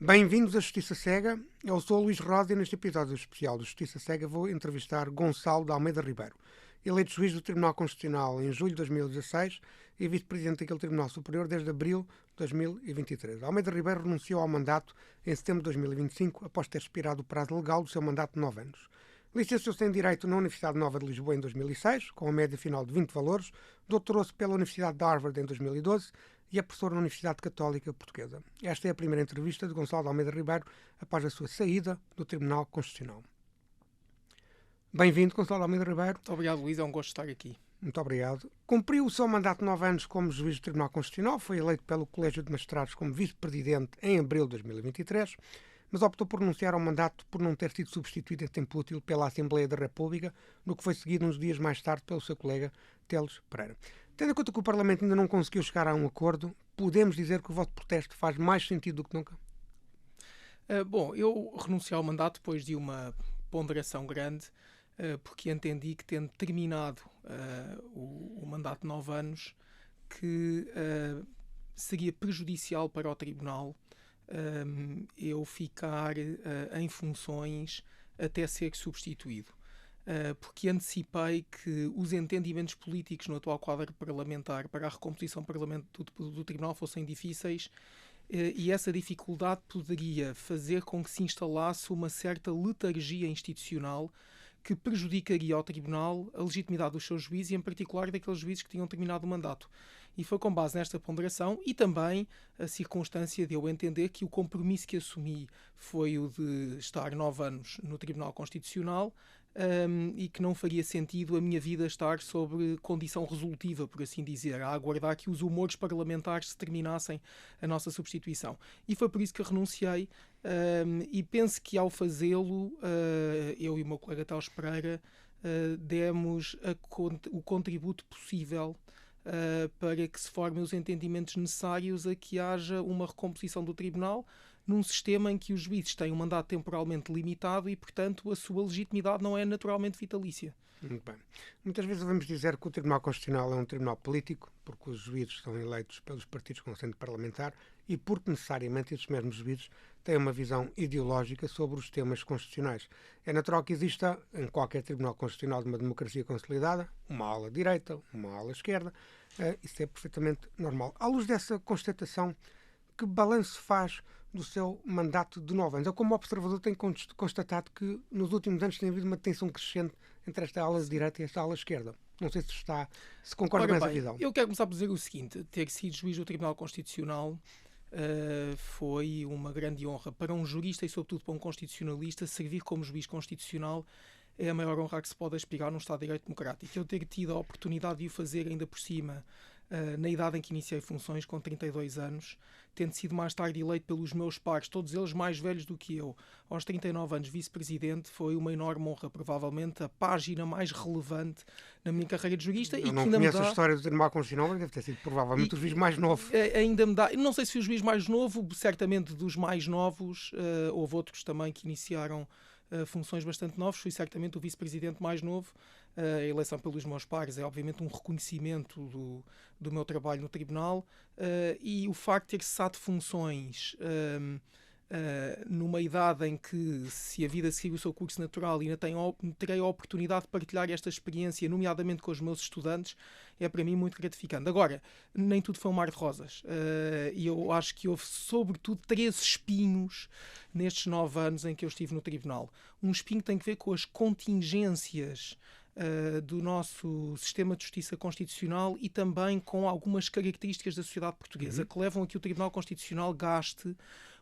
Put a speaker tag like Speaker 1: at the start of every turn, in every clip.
Speaker 1: Bem-vindos à Justiça Cega. Eu sou o Luís Rosa e neste episódio especial do Justiça Cega vou entrevistar Gonçalo de Almeida Ribeiro, eleito juiz do Tribunal Constitucional em julho de 2016 e vice-presidente daquele Tribunal Superior desde abril de 2023. Almeida Ribeiro renunciou ao mandato em setembro de 2025 após ter expirado o prazo legal do seu mandato de 9 anos. Licenciou-se em Direito na Universidade Nova de Lisboa em 2006, com a média final de 20 valores, doutorou-se pela Universidade de Harvard em 2012 e é professor na Universidade Católica Portuguesa. Esta é a primeira entrevista de Gonçalo de Almeida Ribeiro após a sua saída do Tribunal Constitucional. Bem-vindo, Gonçalo de Almeida Ribeiro.
Speaker 2: Muito obrigado, Luís. É um gosto estar aqui.
Speaker 1: Muito obrigado. Cumpriu o seu mandato de 9 anos como juiz do Tribunal Constitucional, foi eleito pelo Colégio de Magistrados como vice-presidente em abril de 2023, mas optou por renunciar ao mandato por não ter sido substituído em tempo útil pela Assembleia da República, no que foi seguido uns dias mais tarde pelo seu colega Teles Pereira. Tendo em conta que o Parlamento ainda não conseguiu chegar a um acordo, podemos dizer que o vosso protesto faz mais sentido do que nunca?
Speaker 2: Eu renunciei ao mandato depois de uma ponderação grande, porque entendi que, tendo terminado o mandato de 9 anos, que seria prejudicial para o Tribunal eu ficar em funções até ser substituído. Porque antecipei que os entendimentos políticos no atual quadro parlamentar para a recomposição do Tribunal fossem difíceis e essa dificuldade poderia fazer com que se instalasse uma certa letargia institucional que prejudicaria ao Tribunal a legitimidade dos seus juízes e, em particular, daqueles juízes que tinham terminado o mandato. E foi com base nesta ponderação e também a circunstância de eu entender que o compromisso que assumi foi o de estar 9 anos no Tribunal Constitucional e que não faria sentido a minha vida estar sob condição resolutiva, por assim dizer, a aguardar que os humores parlamentares se terminassem a nossa substituição. E foi por isso que eu renunciei e penso que, ao fazê-lo, eu e o meu colega Teles Pereira demos o contributo possível para que se formem os entendimentos necessários a que haja uma recomposição do Tribunal num sistema em que os juízes têm um mandato temporalmente limitado e, portanto, a sua legitimidade não é naturalmente vitalícia.
Speaker 1: Muito bem. Muitas vezes ouvimos dizer que o Tribunal Constitucional é um tribunal político, porque os juízes são eleitos pelos partidos com assento parlamentar e porque necessariamente esses mesmos juízes têm uma visão ideológica sobre os temas constitucionais. É natural que exista, em qualquer Tribunal Constitucional de uma democracia consolidada, uma ala direita, uma ala esquerda. Isso é perfeitamente normal. À luz dessa constatação, que balanço faz do seu mandato de 9 anos? Eu, como observador, tenho constatado que nos últimos anos tem havido uma tensão crescente entre esta ala direita e esta ala esquerda. Não sei se concorda com essa visão.
Speaker 2: Eu quero começar por dizer o seguinte: ter sido juiz do Tribunal Constitucional foi uma grande honra para um jurista e, sobretudo, para um constitucionalista. Servir como juiz constitucional é a maior honra a que se pode aspirar num Estado de Direito Democrático. Eu ter tido a oportunidade de o fazer ainda por cima na idade em que iniciei funções, com 32 anos, tendo sido mais tarde eleito pelos meus pares, todos eles mais velhos do que eu, aos 39 anos vice-presidente, foi uma enorme honra, provavelmente a página mais relevante na minha carreira de jurista.
Speaker 1: Eu não conheço a história do Tribunal Constitucional, mas deve ter sido provavelmente o juiz mais novo.
Speaker 2: Ainda me dá, não sei se o juiz mais novo, certamente dos mais novos, houve outros também que iniciaram funções bastante novos, fui certamente o vice-presidente mais novo. A eleição pelos meus pares é obviamente um reconhecimento do meu trabalho no Tribunal e o facto de ter cessado funções numa idade em que, se a vida seguir o seu curso natural, ainda terei a oportunidade de partilhar esta experiência, nomeadamente com os meus estudantes, é para mim muito gratificante. Agora, nem tudo foi um mar de rosas e eu acho que houve sobretudo 3 espinhos nestes 9 anos em que eu estive no Tribunal. Um espinho tem a ver com as contingências do nosso sistema de justiça constitucional e também com algumas características da sociedade portuguesa que levam a que o Tribunal Constitucional gaste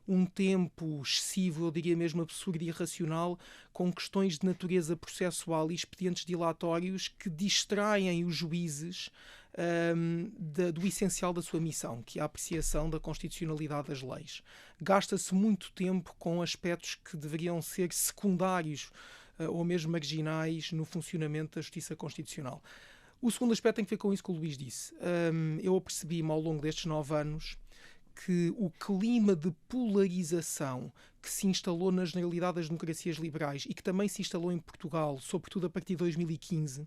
Speaker 2: um tempo excessivo, eu diria mesmo absurdo e irracional, com questões de natureza processual e expedientes dilatórios que distraem os juízes do essencial da sua missão, que é a apreciação da constitucionalidade das leis. Gasta-se muito tempo com aspectos que deveriam ser secundários ou mesmo marginais no funcionamento da justiça constitucional. O segundo aspecto tem a ver com isso que o Luís disse. Eu apercebi-me ao longo destes 9 anos que o clima de polarização que se instalou na generalidade das democracias liberais e que também se instalou em Portugal, sobretudo a partir de 2015,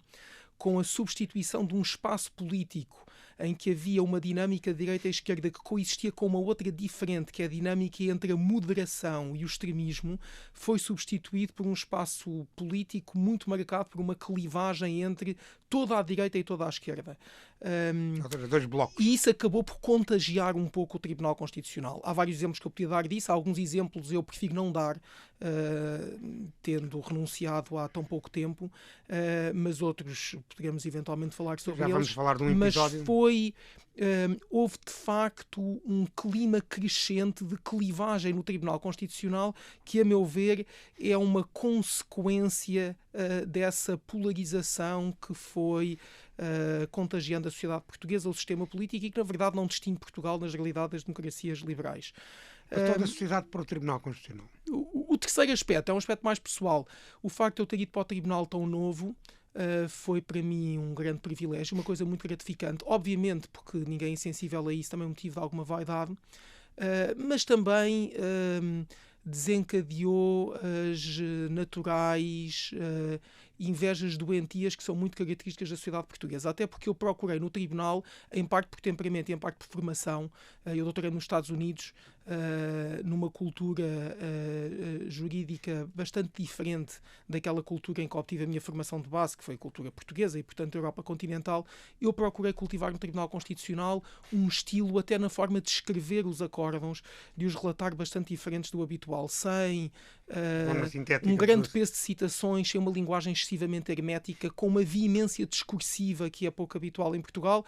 Speaker 2: com a substituição de um espaço político em que havia uma dinâmica de direita e esquerda que coexistia com uma outra diferente, que é a dinâmica entre a moderação e o extremismo, foi substituído por um espaço político muito marcado por uma clivagem entre toda a direita e toda a esquerda.
Speaker 1: Dois blocos.
Speaker 2: E isso acabou por contagiar um pouco o Tribunal Constitucional. Há vários exemplos que eu podia dar disso, há alguns exemplos eu prefiro não dar, tendo renunciado há tão pouco tempo, mas outros poderemos eventualmente falar sobre eles.
Speaker 1: Já vamos falar de um episódio.
Speaker 2: Mas houve de facto um clima crescente de clivagem no Tribunal Constitucional que, a meu ver, é uma consequência dessa polarização que foi contagiando a sociedade portuguesa, o sistema político, e que, na verdade, não distingue Portugal nas realidades das democracias liberais.
Speaker 1: Toda a sociedade para o Tribunal Constitucional.
Speaker 2: O terceiro aspecto é um aspecto mais pessoal. O facto de eu ter ido para o Tribunal tão novo foi para mim um grande privilégio, uma coisa muito gratificante. Obviamente, porque ninguém é insensível a isso, também é um motivo de alguma vaidade, mas também desencadeou as naturais invejas doentias que são muito características da sociedade portuguesa. Até porque eu procurei no tribunal, em parte por temperamento e em parte por formação, eu doutorei nos Estados Unidos, numa cultura jurídica bastante diferente daquela cultura em que obtive a minha formação de base, que foi a cultura portuguesa e, portanto, a Europa continental. Eu procurei cultivar no Tribunal Constitucional um estilo, até na forma de escrever os acórdãos, de os relatar bastante diferentes do habitual, sem um grande peso de citações, sem uma linguagem excessivamente hermética, com uma veemência discursiva que é pouco habitual em Portugal.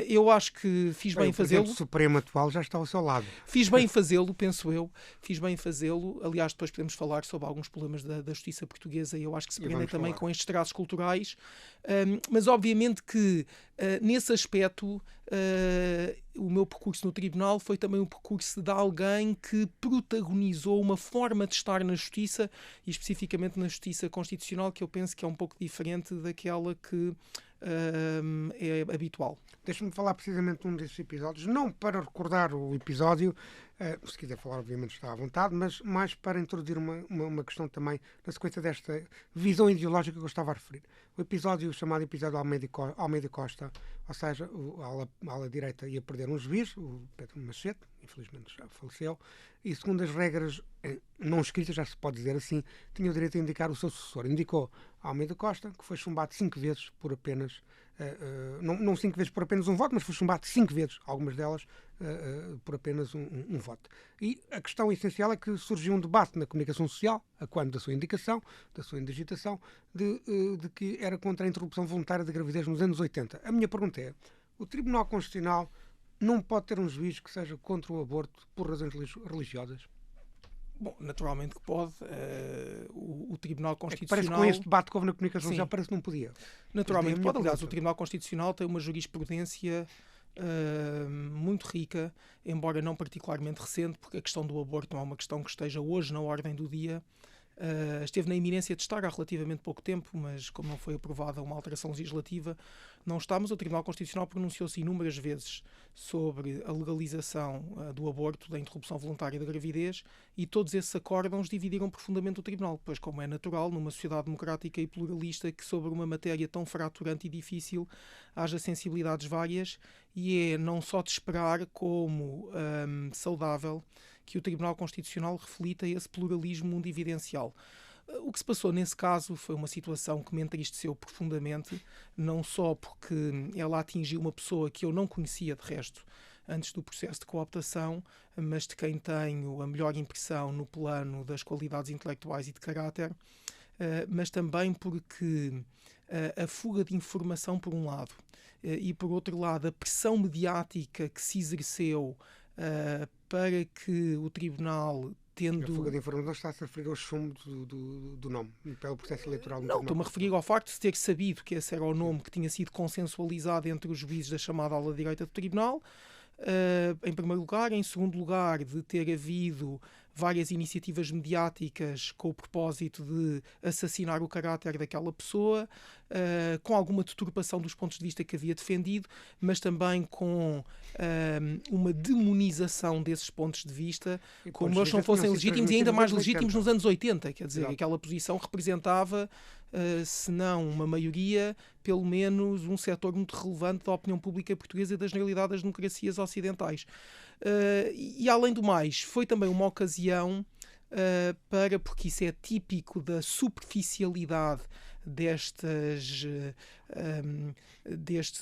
Speaker 2: Eu acho que fiz bem em fazê-lo.
Speaker 1: O Supremo atual já está ao seu lado.
Speaker 2: Fiz bem em fazê-lo, penso eu. Fiz bem em fazê-lo. Aliás, depois podemos falar sobre alguns problemas da justiça portuguesa e eu acho que se prendem também com estes traços culturais. Mas, obviamente, que nesse aspecto o meu percurso no tribunal foi também um percurso de alguém que protagonizou uma forma de estar na justiça e especificamente na justiça constitucional, que eu penso que é um pouco diferente daquela que é habitual.
Speaker 1: Deixa-me falar precisamente de um desses episódios, não para recordar o episódio, se quiser falar obviamente está à vontade, mas mais para introduzir uma questão também na sequência desta visão ideológica que eu estava a referir. O episódio chamado episódio Almeida Costa, ou seja, a ala direita ia perder um juiz, o Pedro Machete, infelizmente já faleceu, e segundo as regras não escritas, já se pode dizer assim, tinha o direito a indicar o seu sucessor. Indicou Almeida Costa, que foi chumbado 5 vezes por apenas, não 5 vezes por apenas um voto, mas foi chumbado 5 vezes, algumas delas por apenas um voto. E a questão essencial é que surgiu um debate na comunicação social, a quando da sua indicação, da sua indigitação, de que era contra a interrupção voluntária da gravidez nos anos 80. A minha pergunta é, o Tribunal Constitucional não pode ter um juiz que seja contra o aborto por razões religiosas?
Speaker 2: Bom, naturalmente que pode. O Tribunal Constitucional...
Speaker 1: Parece que com este debate que houve na comunicação social, parece que não podia.
Speaker 2: Naturalmente pode. Aliás, o Tribunal Constitucional tem uma jurisprudência muito rica, embora não particularmente recente, porque a questão do aborto não é uma questão que esteja hoje na ordem do dia. Esteve na iminência de estar há relativamente pouco tempo, mas como não foi aprovada uma alteração legislativa, não está. Mas o Tribunal Constitucional pronunciou-se inúmeras vezes sobre a legalização do aborto, da interrupção voluntária da gravidez, e todos esses acórdãos dividiram profundamente o Tribunal, pois, como é natural, numa sociedade democrática e pluralista, que sobre uma matéria tão fraturante e difícil haja sensibilidades várias, e é não só de esperar como saudável que o Tribunal Constitucional reflita esse pluralismo mundividencial. O que se passou nesse caso foi uma situação que me entristeceu profundamente, não só porque ela atingiu uma pessoa que eu não conhecia de resto antes do processo de cooptação, mas de quem tenho a melhor impressão no plano das qualidades intelectuais e de caráter, mas também porque a fuga de informação por um lado e por outro lado a pressão mediática que se exerceu para que o Tribunal, tendo...
Speaker 1: A fuga de informação está-se a referir ao chumbo do nome, pelo processo eleitoral.
Speaker 2: Não, estou-me a referir ao facto de ter sabido que esse era o nome que tinha sido consensualizado entre os juízes da chamada ala direita do Tribunal, em primeiro lugar. Em segundo lugar, de ter havido várias iniciativas mediáticas com o propósito de assassinar o caráter daquela pessoa, com alguma deturpação dos pontos de vista que havia defendido, mas também com uma demonização desses pontos de vista, como eles não fossem legítimos e ainda mais legítimos nos anos 80. Quer dizer, aquela posição representava, se não uma maioria, pelo menos um setor muito relevante da opinião pública portuguesa e da generalidade das democracias ocidentais. E além do mais, foi também uma ocasião porque isso é típico da superficialidade destes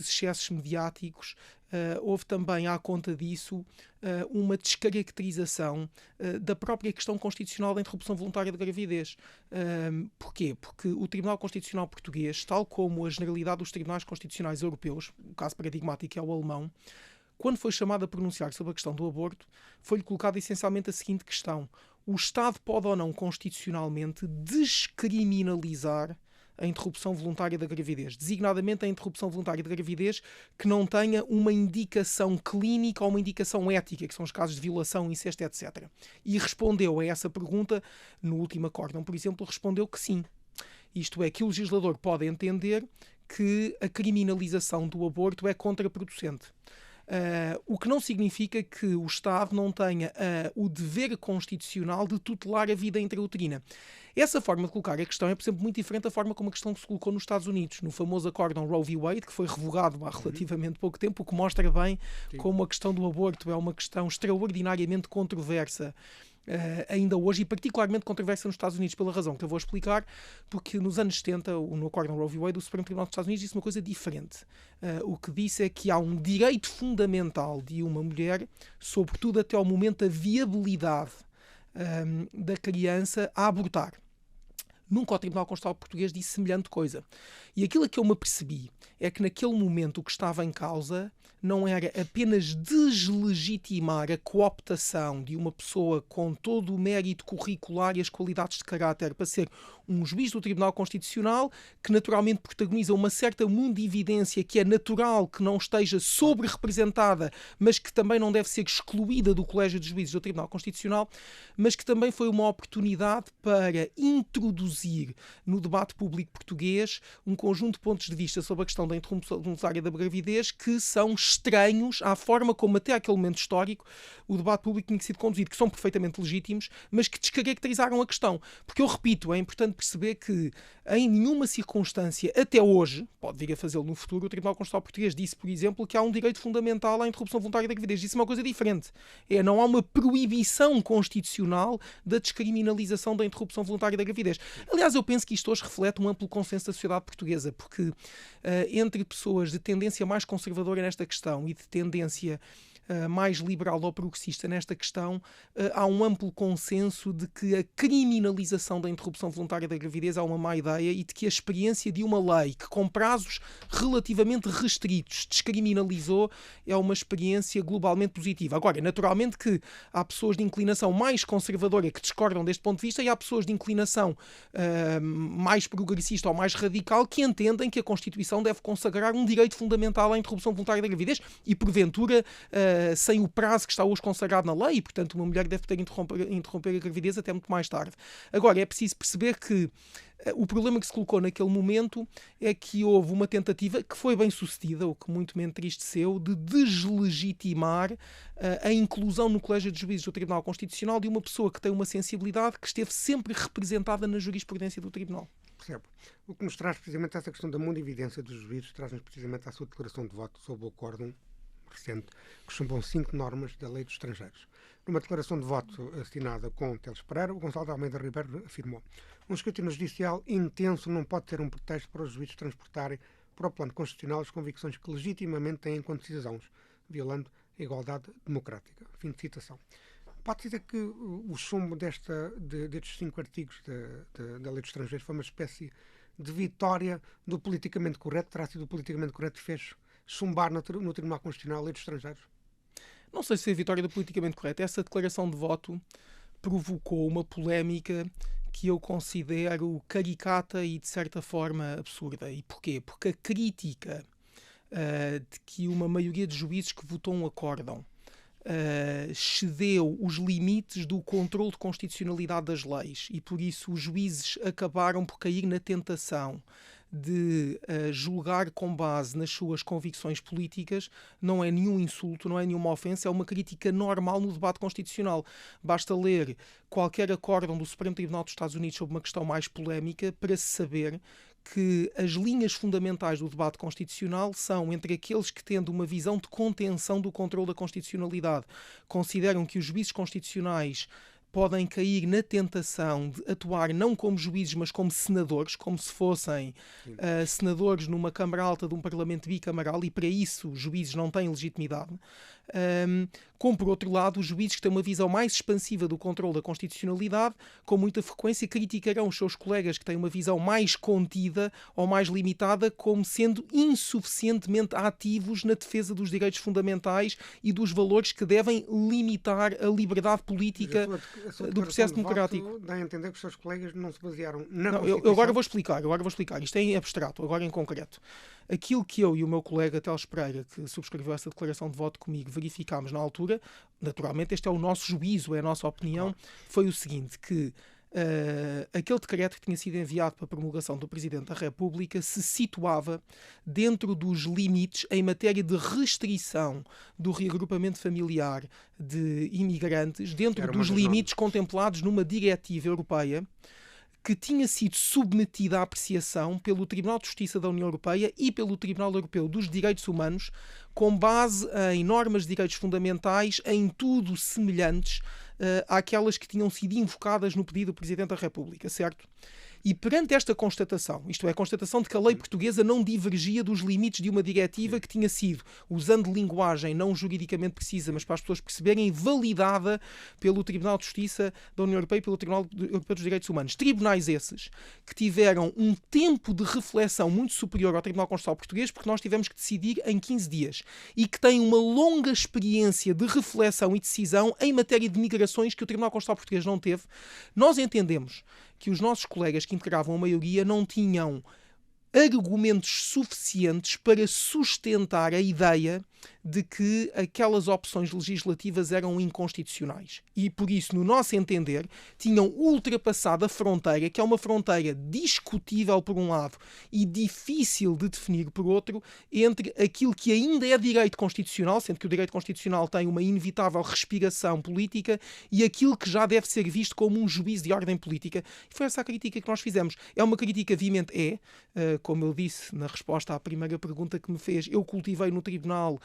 Speaker 2: excessos mediáticos. Houve também, à conta disso, uma descaracterização da própria questão constitucional da interrupção voluntária de gravidez. Porquê? Porque o Tribunal Constitucional Português, tal como a generalidade dos tribunais constitucionais europeus, o caso paradigmático é o alemão, quando foi chamado a pronunciar sobre a questão do aborto, foi-lhe colocada essencialmente a seguinte questão: o Estado pode ou não constitucionalmente descriminalizar a interrupção voluntária da gravidez, designadamente a interrupção voluntária da gravidez que não tenha uma indicação clínica ou uma indicação ética, que são os casos de violação, incesto, etc. E respondeu a essa pergunta, no último acórdão, por exemplo, respondeu que sim. Isto é, que o legislador pode entender que a criminalização do aborto é contraproducente. O que não significa que o Estado não tenha o dever constitucional de tutelar a vida intrauterina. Essa forma de colocar a questão é, por exemplo, muito diferente da forma como a questão se colocou nos Estados Unidos, no famoso acórdão Roe v. Wade, que foi revogado há relativamente pouco tempo, o que mostra bem como a questão do aborto é uma questão extraordinariamente controversa ainda hoje, e particularmente controversa nos Estados Unidos, pela razão que eu vou explicar, porque nos anos 70, no acórdão Roe v. Wade, o Supremo Tribunal dos Estados Unidos disse uma coisa diferente. O que disse é que há um direito fundamental de uma mulher, sobretudo até ao momento da viabilidade da criança, a abortar. Nunca o Tribunal Constitucional Português disse semelhante coisa. E aquilo a que eu me apercebi é que naquele momento o que estava em causa não era apenas deslegitimar a cooptação de uma pessoa com todo o mérito curricular e as qualidades de caráter para ser um juiz do Tribunal Constitucional, que naturalmente protagoniza uma certa mundividência que é natural que não esteja sobre-representada, mas que também não deve ser excluída do Colégio de Juízes do Tribunal Constitucional, mas que também foi uma oportunidade para introduzir no debate público português um conjunto de pontos de vista sobre a questão da interrupção voluntária da gravidez que são estranhos à forma como até aquele momento histórico o debate público tinha sido conduzido, que são perfeitamente legítimos, mas que descaracterizaram a questão. Porque eu repito, é importante perceber que em nenhuma circunstância, até hoje, pode vir a fazê-lo no futuro, o Tribunal Constitucional Português disse, por exemplo, que há um direito fundamental à interrupção voluntária da gravidez. Disse uma coisa diferente. Não há uma proibição constitucional da descriminalização da interrupção voluntária da gravidez. Aliás, eu penso que isto hoje reflete um amplo consenso da sociedade portuguesa, porque entre pessoas de tendência mais conservadora nesta questão e de tendência mais liberal ou progressista nesta questão, há um amplo consenso de que a criminalização da interrupção voluntária da gravidez é uma má ideia e de que a experiência de uma lei que, com prazos relativamente restritos, descriminalizou é uma experiência globalmente positiva. Agora, naturalmente que há pessoas de inclinação mais conservadora que discordam deste ponto de vista e há pessoas de inclinação mais progressista ou mais radical que entendem que a Constituição deve consagrar um direito fundamental à interrupção voluntária da gravidez e, porventura, sem o prazo que está hoje consagrado na lei, e, portanto, uma mulher deve ter interromper a gravidez até muito mais tarde. Agora, é preciso perceber que o problema que se colocou naquele momento é que houve uma tentativa, que foi bem sucedida, o que muito me entristeceu, de deslegitimar a inclusão no Colégio de Juízes do Tribunal Constitucional de uma pessoa que tem uma sensibilidade que esteve sempre representada na jurisprudência do Tribunal.
Speaker 1: Percebo. O que nos traz precisamente essa questão da mundividência dos juízes, traz-nos precisamente à sua declaração de voto sobre o acórdão recente, que chumbam 5 normas da Lei dos Estrangeiros. Numa declaração de voto assinada com Teles Pereira, o Gonçalo de Almeida Ribeiro afirmou: um escrutínio judicial intenso não pode ter um pretexto para os juízes transportarem para o plano constitucional as convicções que legitimamente têm enquanto cidadãos, violando a igualdade democrática. Fim de citação. Pode dizer que o chumbo destes 5 artigos da Lei dos Estrangeiros foi uma espécie de vitória do politicamente correto, terá sido o politicamente correto que fez chumbar no Tribunal Constitucional a Lei dos Estrangeiros?
Speaker 2: Não sei se é a vitória do politicamente correto. Essa declaração de voto provocou uma polémica que eu considero caricata e, de certa forma, absurda. E porquê? Porque a crítica de que uma maioria de juízes que votou um acórdão excedeu os limites do controle de constitucionalidade das leis e por isso os juízes acabaram por cair na tentação de julgar com base nas suas convicções políticas. Não é nenhum insulto, não é nenhuma ofensa, é uma crítica normal no debate constitucional. Basta ler qualquer acórdão do Supremo Tribunal dos Estados Unidos sobre uma questão mais polémica para se saber que as linhas fundamentais do debate constitucional são entre aqueles que, tendo uma visão de contenção do controle da constitucionalidade, consideram que os juízes constitucionais podem cair na tentação de atuar não como juízes, mas como senadores, como se fossem senadores numa Câmara Alta de um Parlamento bicameral, e para isso os juízes não têm legitimidade. Como, por outro lado, os juízes que têm uma visão mais expansiva do controle da constitucionalidade, com muita frequência criticarão os seus colegas que têm uma visão mais contida ou mais limitada como sendo insuficientemente ativos na defesa dos direitos fundamentais e dos valores que devem limitar a liberdade política do processo democrático.
Speaker 1: Dá a entender que os seus colegas não se basearam na
Speaker 2: Constituição. Eu agora vou explicar. Isto é em abstrato, agora em concreto. Aquilo que eu e o meu colega Teles Pereira, que subscreveu essa declaração de voto comigo, verificámos na altura, naturalmente este é o nosso juízo, é a nossa opinião, foi o seguinte, que aquele decreto que tinha sido enviado para a promulgação do Presidente da República se situava dentro dos limites em matéria de restrição do reagrupamento familiar de imigrantes, dentro dos limites contemplados numa diretiva europeia que tinha sido submetida à apreciação pelo Tribunal de Justiça da União Europeia e pelo Tribunal Europeu dos Direitos Humanos, com base em normas de direitos fundamentais, em tudo semelhantes àquelas que tinham sido invocadas no pedido do Presidente da República, certo? E perante esta constatação, isto é, a constatação de que a lei portuguesa não divergia dos limites de uma diretiva que tinha sido, usando linguagem não juridicamente precisa, mas para as pessoas perceberem, validada pelo Tribunal de Justiça da União Europeia e pelo Tribunal Europeu dos Direitos Humanos. Tribunais esses que tiveram um tempo de reflexão muito superior ao Tribunal Constitucional Português, porque nós tivemos que decidir em 15 dias, e que têm uma longa experiência de reflexão e decisão em matéria de migrações que o Tribunal Constitucional Português não teve. Nós entendemos que os nossos colegas que integravam a maioria não tinham argumentos suficientes para sustentar a ideia de que aquelas opções legislativas eram inconstitucionais. E, por isso, no nosso entender, tinham ultrapassado a fronteira, que é uma fronteira discutível por um lado e difícil de definir por outro, entre aquilo que ainda é direito constitucional, sendo que o direito constitucional tem uma inevitável respiração política, e aquilo que já deve ser visto como um juízo de ordem política. E foi essa a crítica que nós fizemos. É uma crítica veemente, como eu disse na resposta à primeira pergunta que me fez, eu cultivei no tribunal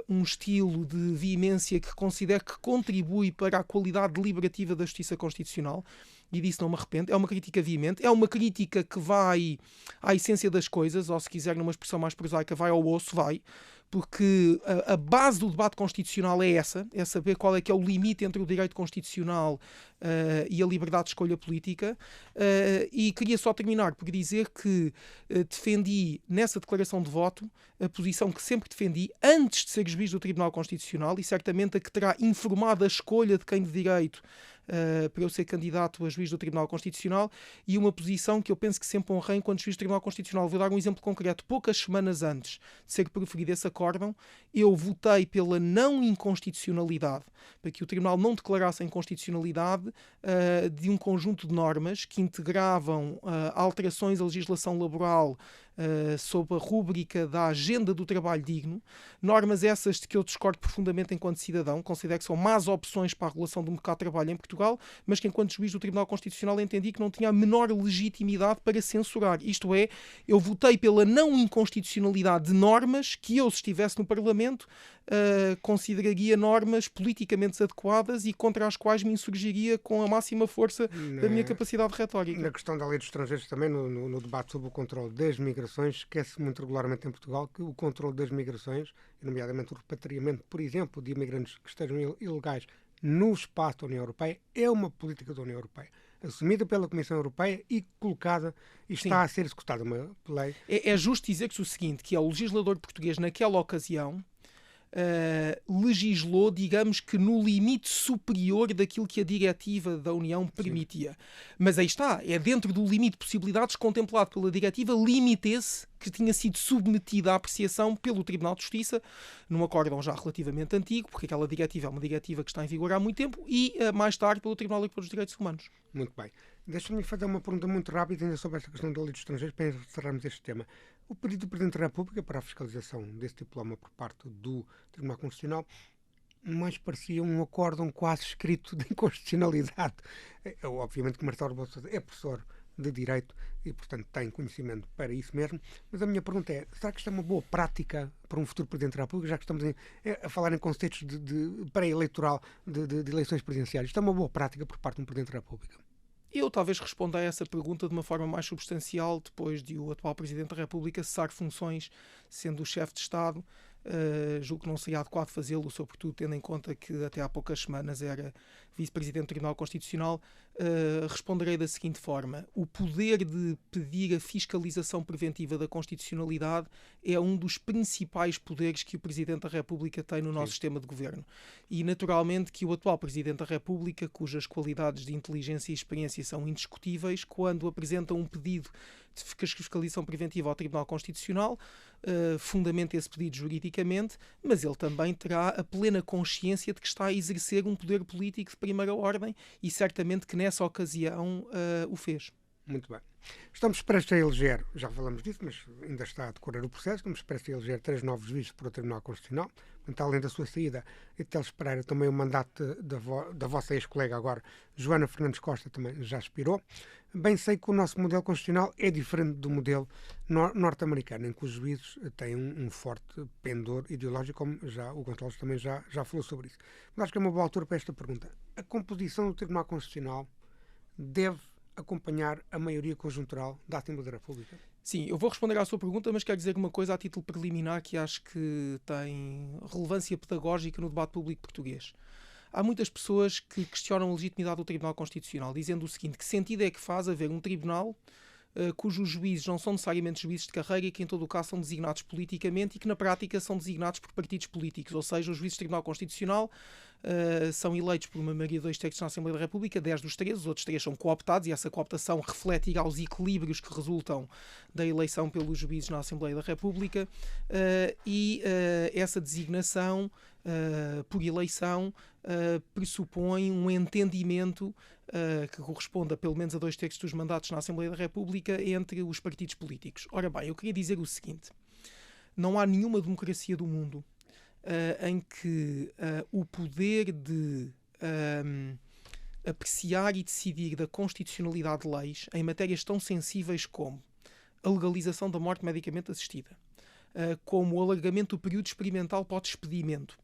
Speaker 2: um estilo de veemência que considero que contribui para a qualidade deliberativa da justiça constitucional, e disso não me arrependo. É uma crítica veemente, é uma crítica que vai à essência das coisas, ou se quiser numa expressão mais prosaica, vai ao osso, porque a base do debate constitucional é essa, é saber qual é que é o limite entre o direito constitucional e a liberdade de escolha política, e queria só terminar por dizer que defendi nessa declaração de voto a posição que sempre defendi antes de ser juiz do Tribunal Constitucional, e certamente a que terá informado a escolha de quem de direito para eu ser candidato a juiz do Tribunal Constitucional, e uma posição que eu penso que sempre honrei enquanto juiz do Tribunal Constitucional. Vou dar um exemplo concreto. Poucas semanas antes de ser proferido esse acórdão, eu votei pela não inconstitucionalidade, para que o Tribunal não declarasse a inconstitucionalidade de um conjunto de normas que integravam alterações à legislação laboral sob a rúbrica da agenda do trabalho digno, normas essas de que eu discordo profundamente enquanto cidadão, considero que são más opções para a regulação do mercado de trabalho em Portugal, mas que enquanto juiz do Tribunal Constitucional entendi que não tinha a menor legitimidade para censurar. Isto é, eu votei pela não inconstitucionalidade de normas que eu, se estivesse no Parlamento, consideraria normas politicamente adequadas e contra as quais me insurgiria com a máxima força da minha capacidade retórica.
Speaker 1: Na questão da lei dos estrangeiros também, no debate sobre o controle das migrações, esquece muito regularmente em Portugal que o controle das migrações, nomeadamente o repatriamento, por exemplo, de imigrantes que estejam ilegais no espaço da União Europeia, é uma política da União Europeia, assumida pela Comissão Europeia e colocada e está a ser executada uma lei.
Speaker 2: É justo dizer-se o seguinte, que é o legislador português naquela ocasião legislou, digamos que no limite superior daquilo que a diretiva da União permitia. Sim. Mas aí está, é dentro do limite de possibilidades contemplado pela diretiva, limite esse que tinha sido submetido à apreciação pelo Tribunal de Justiça, num acórdão já relativamente antigo, porque aquela diretiva é uma diretiva que está em vigor há muito tempo, e mais tarde pelo Tribunal Europeu dos Direitos Humanos.
Speaker 1: Muito bem. Deixa-me fazer uma pergunta muito rápida ainda sobre esta questão da lei dos estrangeiros, para encerrarmos este tema. O pedido do Presidente da República para a fiscalização desse diploma por parte do Tribunal Constitucional mais parecia um acórdão quase escrito de inconstitucionalidade. Obviamente que Marcelo Rebelo de Sousa é professor de Direito e, portanto, tem conhecimento para isso mesmo. Mas a minha pergunta é, será que isto é uma boa prática para um futuro Presidente da República, já que estamos a falar em conceitos de pré-eleitoral, de eleições presidenciais? Isto é uma boa prática por parte de um Presidente da República?
Speaker 2: Eu talvez responda a essa pergunta de uma forma mais substancial depois de o atual Presidente da República cessar funções, sendo o chefe de Estado. Julgo que não seria adequado fazê-lo, sobretudo tendo em conta que até há poucas semanas era Vice-Presidente do Tribunal Constitucional. Responderei da seguinte forma: o poder de pedir a fiscalização preventiva da constitucionalidade é um dos principais poderes que o Presidente da República tem no nosso sistema de governo. E naturalmente que o atual Presidente da República, cujas qualidades de inteligência e experiência são indiscutíveis, quando apresenta um pedido de fiscalização preventiva ao Tribunal Constitucional, fundamenta esse pedido juridicamente, mas ele também terá a plena consciência de que está a exercer um poder político de primeira ordem e certamente que nessa ocasião o fez.
Speaker 1: Muito bem. Estamos prestes a eleger, já falamos disso, mas ainda está a decorrer o processo, estamos prestes a eleger 3 novos juízes para o Tribunal Constitucional. Portanto, além da sua saída, Eteles Pereira, também o mandato da vossa ex-colega agora, Joana Fernandes Costa, também já expirou. Bem sei que o nosso modelo constitucional é diferente do modelo norte-americano, em que os juízes têm um forte pendor ideológico, como já o Gonçalves também já falou sobre isso. Mas acho que é uma boa altura para esta pergunta. A composição do Tribunal Constitucional deve acompanhar a maioria conjuntural da Assembleia da República?
Speaker 2: Sim, eu vou responder à sua pergunta, mas quero dizer uma coisa a título preliminar que acho que tem relevância pedagógica no debate público português. Há muitas pessoas que questionam a legitimidade do Tribunal Constitucional, dizendo o seguinte: que sentido é que faz haver um tribunal cujos juízes não são necessariamente juízes de carreira e que em todo o caso são designados politicamente e que na prática são designados por partidos políticos, ou seja, os juízes do Tribunal Constitucional são eleitos por uma maioria de 2/3 na Assembleia da República, 10 dos 13, os outros 3 são cooptados e essa cooptação refletirá os equilíbrios que resultam da eleição pelos juízes na Assembleia da República e essa designação por eleição pressupõe um entendimento que corresponda pelo menos a 2/3 dos mandatos na Assembleia da República entre os partidos políticos. Ora bem, eu queria dizer o seguinte: não há nenhuma democracia do mundo em que o poder de apreciar e decidir da constitucionalidade de leis em matérias tão sensíveis como a legalização da morte medicamente assistida, como o alargamento do período experimental para o despedimento,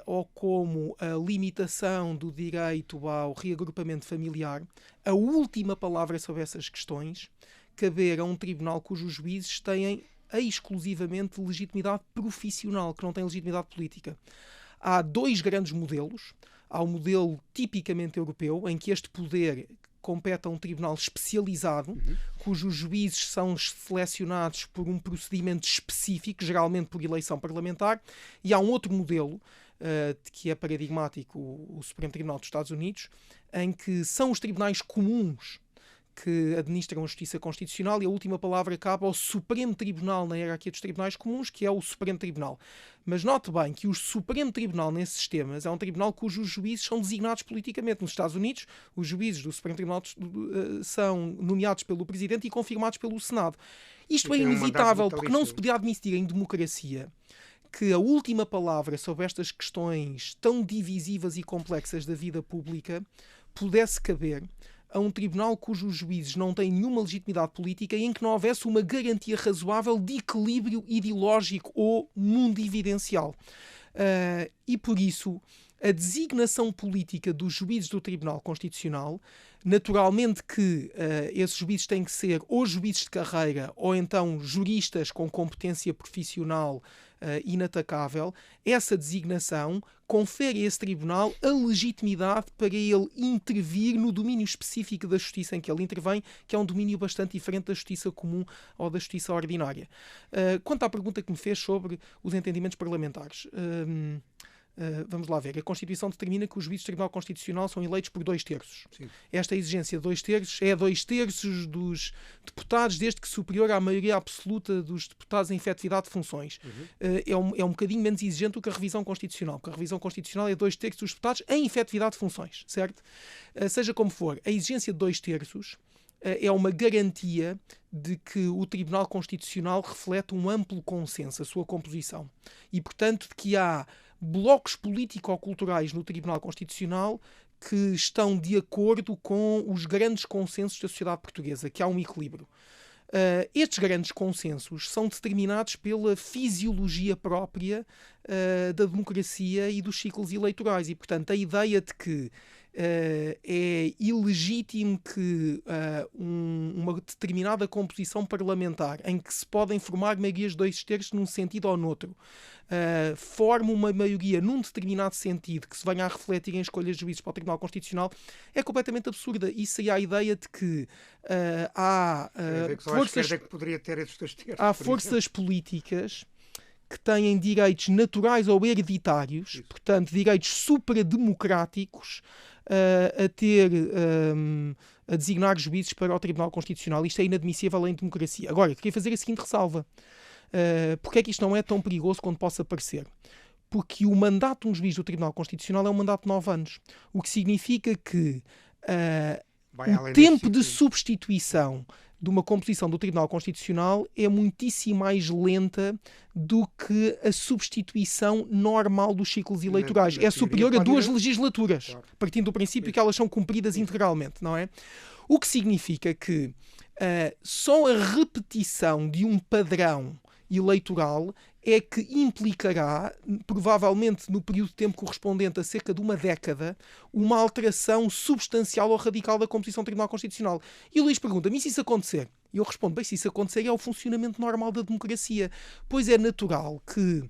Speaker 2: ou como a limitação do direito ao reagrupamento familiar, a última palavra sobre essas questões caber a um tribunal cujos juízes têm exclusivamente legitimidade profissional, que não tem legitimidade política. Há 2 grandes modelos. Há o modelo tipicamente europeu, em que este poder compete a um tribunal especializado, cujos juízes são selecionados por um procedimento específico, geralmente por eleição parlamentar, e há um outro modelo, que é paradigmático, o Supremo Tribunal dos Estados Unidos, em que são os tribunais comuns que administram a justiça constitucional e a última palavra cabe ao Supremo Tribunal na hierarquia dos tribunais comuns, que é o Supremo Tribunal. Mas note bem que o Supremo Tribunal nesses sistemas é um tribunal cujos juízes são designados politicamente. Nos Estados Unidos, os juízes do Supremo Tribunal são nomeados pelo Presidente e confirmados pelo Senado. Isto é inevitável, porque não se podia admitir em democracia que a última palavra sobre estas questões tão divisivas e complexas da vida pública pudesse caber a um tribunal cujos juízes não têm nenhuma legitimidade política e em que não houvesse uma garantia razoável de equilíbrio ideológico ou mundividencial. E por isso, a designação política dos juízes do Tribunal Constitucional, naturalmente que esses juízes têm que ser ou juízes de carreira ou então juristas com competência profissional inatacável. Essa designação confere a esse tribunal a legitimidade para ele intervir no domínio específico da justiça em que ele intervém, que é um domínio bastante diferente da justiça comum ou da justiça ordinária. Quanto à pergunta que me fez sobre os entendimentos parlamentares, vamos lá ver. A Constituição determina que os juízes do Tribunal Constitucional são eleitos por 2/3.
Speaker 1: Sim.
Speaker 2: Esta exigência de 2/3 é 2/3 dos deputados, desde que superior à maioria absoluta dos deputados em efetividade de funções. É um bocadinho menos exigente do que a revisão constitucional, porque a revisão constitucional é 2/3 dos deputados em efetividade de funções, certo? Seja como for, a exigência de 2/3 é uma garantia de que o Tribunal Constitucional reflete um amplo consenso, a sua composição. E, portanto, de que há blocos político-culturais no Tribunal Constitucional que estão de acordo com os grandes consensos da sociedade portuguesa, que há um equilíbrio. Estes grandes consensos são determinados pela fisiologia própria da democracia e dos ciclos eleitorais. E, portanto, a ideia de que é ilegítimo que uma determinada composição parlamentar, em que se podem formar maiorias de 2/3 num sentido ou noutro, forme uma maioria num determinado sentido que se venha a refletir em escolhas de juízes para o Tribunal Constitucional, é completamente absurda. Isso é a ideia de que há forças políticas que têm direitos naturais ou hereditários, portanto, direitos suprademocráticos, a designar juízes para o Tribunal Constitucional. Isto é inadmissível em democracia. Agora, eu queria fazer a seguinte ressalva. Porque é que isto não é tão perigoso quanto possa parecer? Porque o mandato de um juiz do Tribunal Constitucional é um mandato de 9 anos. O que significa que o tempo de substituição de uma composição do Tribunal Constitucional é muitíssimo mais lenta do que a substituição normal dos ciclos eleitorais. É superior a 2 legislaturas, claro, partindo do princípio que elas são cumpridas integralmente, não é? O que significa que só a repetição de um padrão eleitoral é que implicará, provavelmente no período de tempo correspondente a cerca de uma década, uma alteração substancial ou radical da composição do Tribunal Constitucional. E o Luís pergunta-me, e se isso acontecer? E eu respondo, bem, se isso acontecer é o funcionamento normal da democracia. Pois é natural que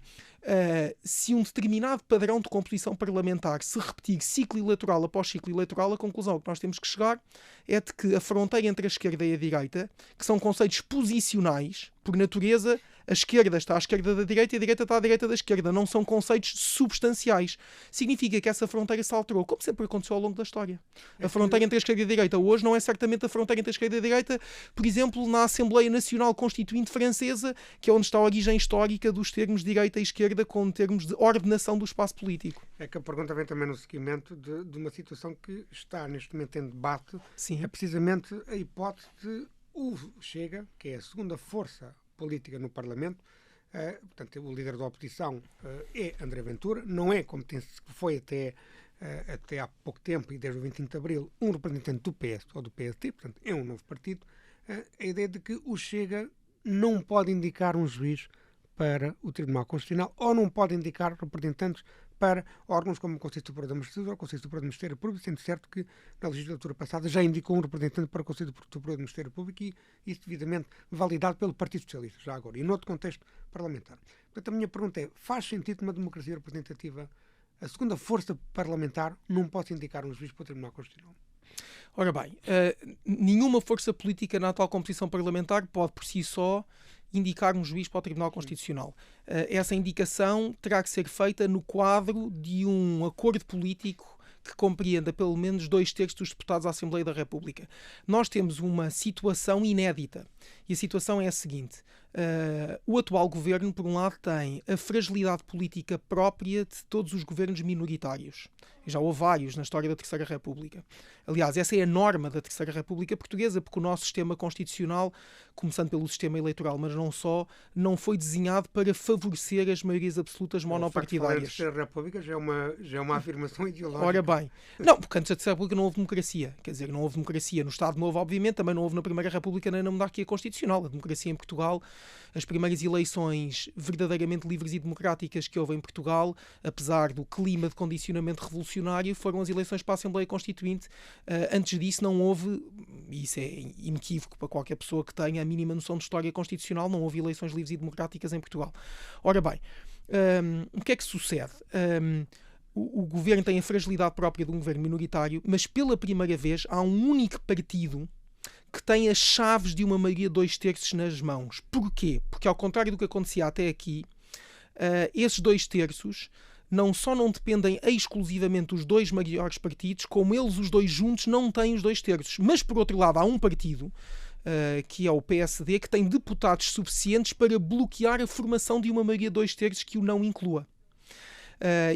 Speaker 2: se um determinado padrão de composição parlamentar se repetir ciclo eleitoral após ciclo eleitoral, a conclusão que nós temos que chegar é de que a fronteira entre a esquerda e a direita, que são conceitos posicionais, por natureza, a esquerda está à esquerda da direita e a direita está à direita da esquerda. Não são conceitos substanciais. Significa que essa fronteira se alterou, como sempre aconteceu ao longo da história. A fronteira entre a esquerda e a direita hoje não é certamente a fronteira entre a esquerda e a direita, por exemplo, na Assembleia Nacional Constituinte Francesa, que é onde está a origem histórica dos termos direita e esquerda como termos de ordenação do espaço político.
Speaker 1: É que a pergunta vem também no seguimento de uma situação que está neste momento em debate.
Speaker 2: Sim.
Speaker 1: É precisamente a hipótese de o Chega, que é a segunda força política no Parlamento, portanto, o líder da oposição é André Ventura, não é como foi até há pouco tempo e desde o 25 de Abril um representante do PS ou do PST, portanto é um novo partido. A ideia de que o Chega não pode indicar um juiz para o Tribunal Constitucional ou não pode indicar representantes para órgãos como o Conselho Superior da Magistratura ou o Conselho Superior do Ministério Público, sendo certo que na legislatura passada já indicou um representante para o Conselho Superior do Ministério Público e isso devidamente validado pelo Partido Socialista, já agora, e noutro contexto parlamentar. Portanto, a minha pergunta é, faz sentido que uma democracia representativa, a segunda força parlamentar, não possa indicar um juiz para o Tribunal Constitucional?
Speaker 2: Ora bem, nenhuma força política na atual composição parlamentar pode por si só indicar um juiz para o Tribunal Constitucional. Essa indicação terá que ser feita no quadro de um acordo político que compreenda pelo menos 2/3 dos deputados à Assembleia da República. Nós temos uma situação inédita e a situação é a seguinte. O atual governo, por um lado, tem a fragilidade política própria de todos os governos minoritários. Já houve vários na história da Terceira República. Aliás, essa é a norma da Terceira República Portuguesa, porque o nosso sistema constitucional, começando pelo sistema eleitoral, mas não só, não foi desenhado para favorecer as maiorias absolutas monopartidárias.
Speaker 1: A Terceira República já é uma afirmação ideológica.
Speaker 2: Ora bem, não, porque antes da Terceira República não houve democracia. Quer dizer, não houve democracia no Estado Novo, obviamente, também não houve na Primeira República nem na monarquia constitucional. A democracia em Portugal as primeiras eleições verdadeiramente livres e democráticas que houve em Portugal, apesar do clima de condicionamento revolucionário, foram as eleições para a Assembleia Constituinte. Antes disso não houve, e isso é inequívoco para qualquer pessoa que tenha a mínima noção de história constitucional, não houve eleições livres e democráticas em Portugal. Ora bem, o que é que sucede? O governo tem a fragilidade própria de um governo minoritário, mas pela primeira vez há um único partido que tem as chaves de uma maioria de 2/3 nas mãos. Porquê? Porque, ao contrário do que acontecia até aqui, esses 2/3 não só não dependem exclusivamente dos dois maiores partidos, como eles, os dois juntos, não têm os 2/3. Mas, por outro lado, há um partido, que é o PSD, que tem deputados suficientes para bloquear a formação de uma maioria de 2/3 que o não inclua.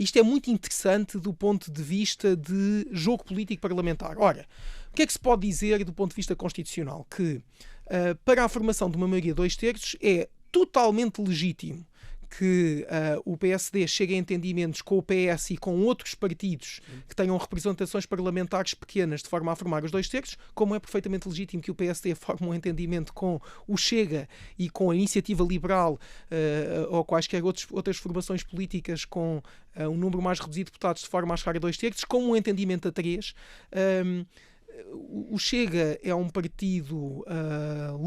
Speaker 2: Isto é muito interessante do ponto de vista de jogo político parlamentar. Ora, o que é que se pode dizer do ponto de vista constitucional? Que para a formação de uma maioria de 2/3 é totalmente legítimo que o PSD chegue a entendimentos com o PS e com outros partidos que tenham representações parlamentares pequenas de forma a formar os 2/3, como é perfeitamente legítimo que o PSD forme um entendimento com o Chega e com a Iniciativa Liberal ou quaisquer outras formações políticas com um número mais reduzido de deputados de forma a chegar a 2/3, com um entendimento a 3. O Chega é um partido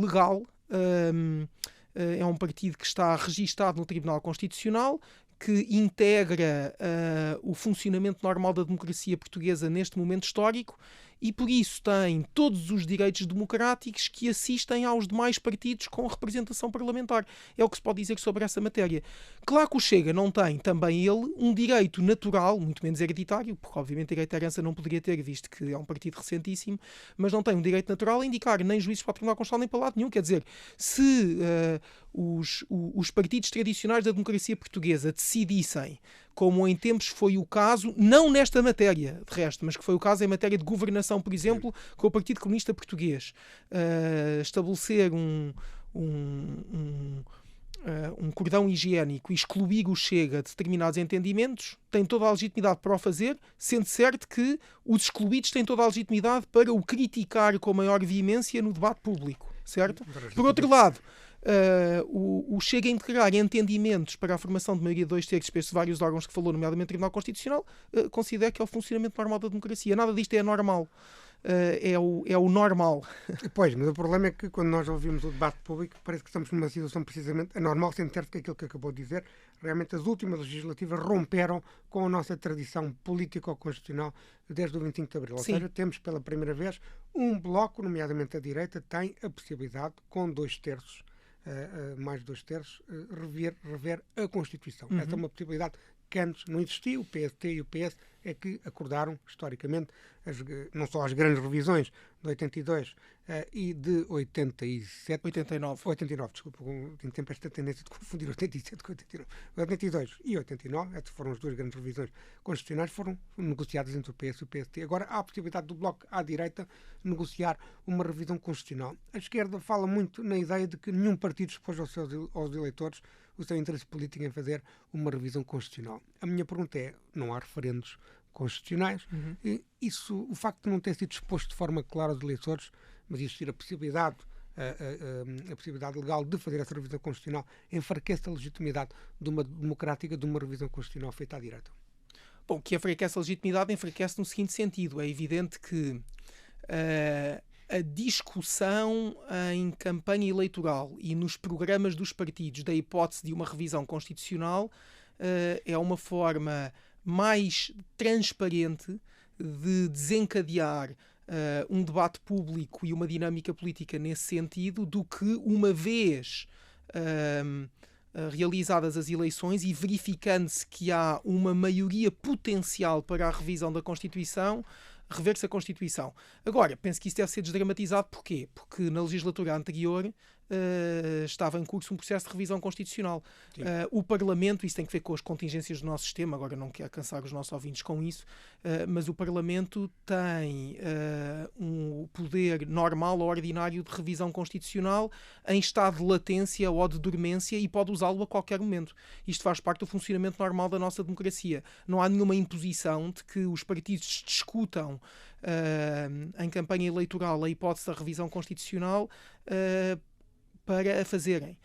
Speaker 2: legal, é um partido que está registado no Tribunal Constitucional, que integra o funcionamento normal da democracia portuguesa neste momento histórico e, por isso, tem todos os direitos democráticos que assistem aos demais partidos com representação parlamentar. É o que se pode dizer sobre essa matéria. Claro que o Chega não tem, também ele, um direito natural, muito menos hereditário, porque obviamente direito de herança não poderia ter, visto que é um partido recentíssimo, mas não tem um direito natural a indicar nem juízes para o Tribunal Constitucional nem para lado nenhum. Quer dizer, se os partidos tradicionais da democracia portuguesa decidissem, como em tempos foi o caso, não nesta matéria, de resto, mas que foi o caso em matéria de governação, por exemplo, com o Partido Comunista Português, estabelecer um cordão higiênico e excluir o Chega de determinados entendimentos, tem toda a legitimidade para o fazer, sendo certo que os excluídos têm toda a legitimidade para o criticar com maior veemência no debate público, certo? Por outro lado, o Chega a integrar entendimentos para a formação de maioria de 2/3 para estes vários órgãos que falou, nomeadamente o Tribunal Constitucional, considera que é o funcionamento normal da democracia. Nada disto é normal. É o normal.
Speaker 1: Pois, mas o problema é que quando nós ouvimos o debate público parece que estamos numa situação precisamente anormal, sendo certo que aquilo que acabou de dizer, realmente as últimas legislativas romperam com a nossa tradição político-constitucional desde o 25 de Abril. Ou seja, temos pela primeira vez um bloco, nomeadamente a direita, tem a possibilidade, com 2/3, mais 2/3, rever a Constituição. Essa é uma possibilidade que antes não existia. O PST e o PS é que acordaram, historicamente, não só as grandes revisões de 82 e de 87... 89, desculpa, tenho sempre esta tendência de confundir 87 com 89. 82 e 89, essas foram as duas grandes revisões constitucionais, foram negociadas entre o PS e o PST. Agora há a possibilidade do Bloco à direita negociar uma revisão constitucional. A esquerda fala muito na ideia de que nenhum partido expôs aos eleitores o seu interesse político em fazer uma revisão constitucional. A minha pergunta é, não há referendos constitucionais? O facto de não ter sido exposto de forma clara aos eleitores, mas existir a possibilidade legal de fazer essa revisão constitucional, enfraquece a legitimidade democrática de uma revisão constitucional feita à direita?
Speaker 2: Bom, que enfraquece a legitimidade, enfraquece no seguinte sentido. É evidente que a discussão em campanha eleitoral e nos programas dos partidos da hipótese de uma revisão constitucional é uma forma mais transparente de desencadear um debate público e uma dinâmica política nesse sentido do que, uma vez realizadas as eleições e verificando-se que há uma maioria potencial para a revisão da Constituição, rever-se a Constituição. Agora, penso que isso deve ser desdramatizado. Porquê? Porque na legislatura anterior estava em curso um processo de revisão constitucional. O Parlamento, isso tem que ver com as contingências do nosso sistema, agora não quero cansar os nossos ouvintes com isso, mas o Parlamento tem um poder normal ou ordinário de revisão constitucional em estado de latência ou de dormência e pode usá-lo a qualquer momento. Isto faz parte do funcionamento normal da nossa democracia. Não há nenhuma imposição de que os partidos discutam em campanha eleitoral a hipótese da revisão constitucional para a fazerem.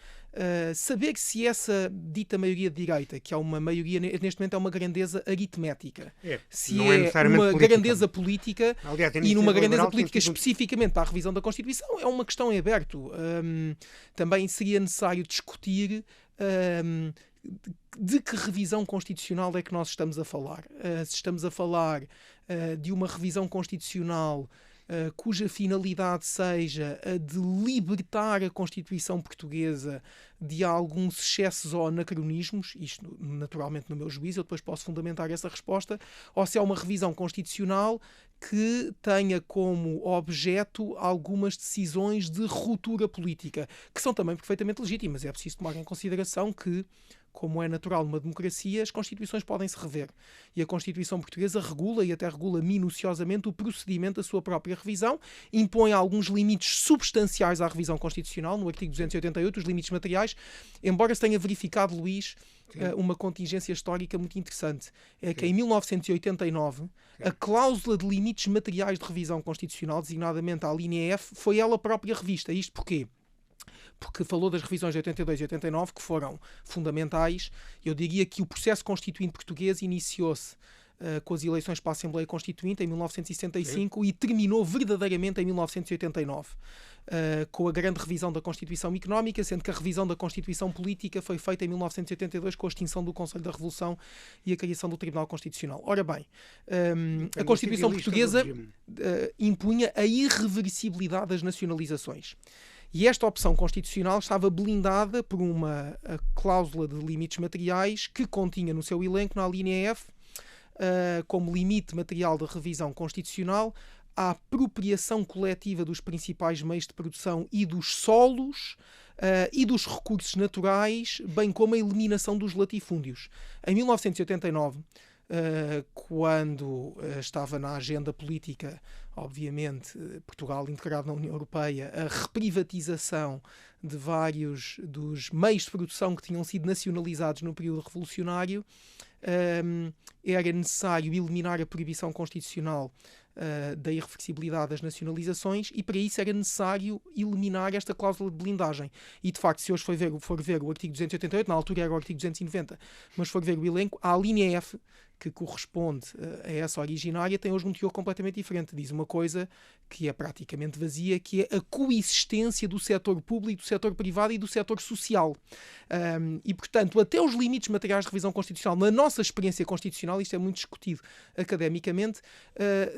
Speaker 2: saber se essa dita maioria de direita, que é uma maioria, neste momento é uma grandeza aritmética, se
Speaker 1: não é necessariamente
Speaker 2: uma
Speaker 1: política.
Speaker 2: Grandeza política,
Speaker 1: aliás,
Speaker 2: e numa grandeza política especificamente para a revisão da Constituição, é uma questão em aberto. Também seria necessário discutir de que revisão constitucional é que nós estamos a falar. Se estamos a falar de uma revisão constitucional cuja finalidade seja a de libertar a Constituição portuguesa de alguns excessos ou anacronismos, isto naturalmente no meu juízo, eu depois posso fundamentar essa resposta, ou se é uma revisão constitucional que tenha como objeto algumas decisões de ruptura política, que são também perfeitamente legítimas. É preciso tomar em consideração que, como é natural numa democracia, as Constituições podem-se rever. E a Constituição portuguesa regula, e até regula minuciosamente, o procedimento da sua própria revisão, impõe alguns limites substanciais à revisão constitucional, no artigo 288, os limites materiais, embora se tenha verificado, Luís, uma contingência histórica muito interessante. É que em 1989, a cláusula de limites materiais de revisão constitucional, designadamente a linha F, foi ela própria revista. Isto porquê? Porque falou das revisões de 82 e 89, que foram fundamentais. Eu diria que o processo constituinte português iniciou-se com as eleições para a Assembleia Constituinte em 1965 e terminou verdadeiramente em 1989, com a grande revisão da Constituição Económica, sendo que a revisão da Constituição Política foi feita em 1982 com a extinção do Conselho da Revolução e a criação do Tribunal Constitucional. Ora bem, a Constituição Portuguesa impunha a irreversibilidade das nacionalizações. E esta opção constitucional estava blindada por uma cláusula de limites materiais que continha no seu elenco, na linha F, como limite material de revisão constitucional, a apropriação coletiva dos principais meios de produção e dos solos e dos recursos naturais, bem como a eliminação dos latifúndios. Em 1989, quando estava na agenda política, obviamente, Portugal integrado na União Europeia, a reprivatização de vários dos meios de produção que tinham sido nacionalizados no período revolucionário, era necessário eliminar a proibição constitucional da irreversibilidade das nacionalizações, e para isso era necessário eliminar esta cláusula de blindagem. E de facto, se hoje for ver o artigo 288, na altura era o artigo 290, mas for ver o elenco, a linha F, que corresponde a essa originária, tem hoje um teor completamente diferente. Diz uma coisa que é praticamente vazia, que é a coexistência do setor público, do setor privado e do setor social. E, portanto, até os limites materiais de revisão constitucional, na nossa experiência constitucional, isto é muito discutido academicamente,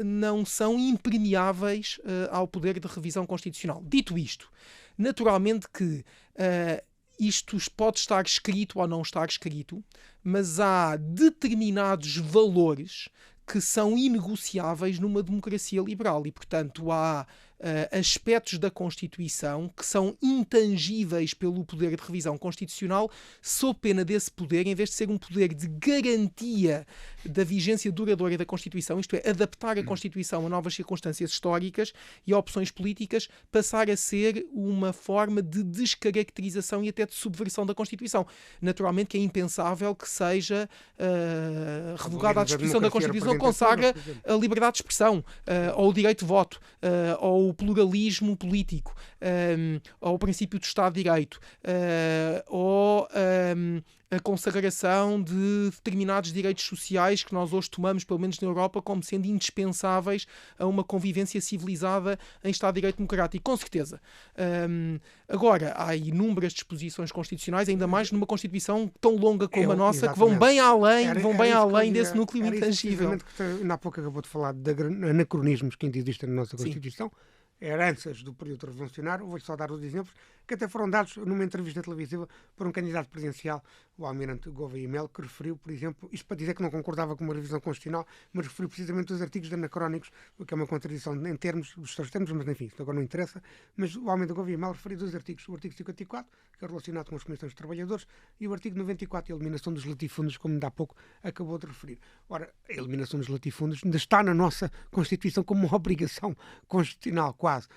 Speaker 2: não são impermeáveis ao poder de revisão constitucional. Dito isto, naturalmente que isto pode estar escrito ou não estar escrito, mas há determinados valores que são inegociáveis numa democracia liberal e, portanto, há aspectos da Constituição que são intangíveis pelo poder de revisão constitucional, sob pena desse poder, em vez de ser um poder de garantia da vigência duradoura da Constituição, isto é, adaptar a Constituição a novas circunstâncias históricas e opções políticas, passar a ser uma forma de descaracterização e até de subversão da Constituição. Naturalmente que é impensável que seja revogada a disposição da Constituição que consagra a liberdade de expressão, ou o direito de voto, ou o pluralismo político, ou o princípio do Estado de Direito, ou a consagração de determinados direitos sociais que nós hoje tomamos, pelo menos na Europa, como sendo indispensáveis a uma convivência civilizada em Estado de Direito democrático. Com certeza. Agora, há inúmeras disposições constitucionais, ainda mais numa Constituição tão longa como a nossa, exatamente, que vão bem além desse núcleo intangível.
Speaker 1: Ainda há pouco acabou de falar de anacronismos que ainda existem na nossa Constituição. Sim. Heranças do período revolucionário. Vou só dar os exemplos que até foram dados numa entrevista televisiva por um candidato presidencial, o almirante Gouveia e Melo, que referiu, por exemplo, isto para dizer que não concordava com uma revisão constitucional, mas referiu precisamente os artigos anacrónicos, o que é uma contradição em termos, dos seus termos, mas enfim, isto agora não interessa. Mas o almirante Gouveia e Melo referiu dois artigos, o artigo 54, que é relacionado com as comissões de trabalhadores, e o artigo 94, a eliminação dos latifúndios, como ainda há pouco acabou de referir. Ora, a eliminação dos latifúndios ainda está na nossa Constituição como uma obrigação constitucional, quase.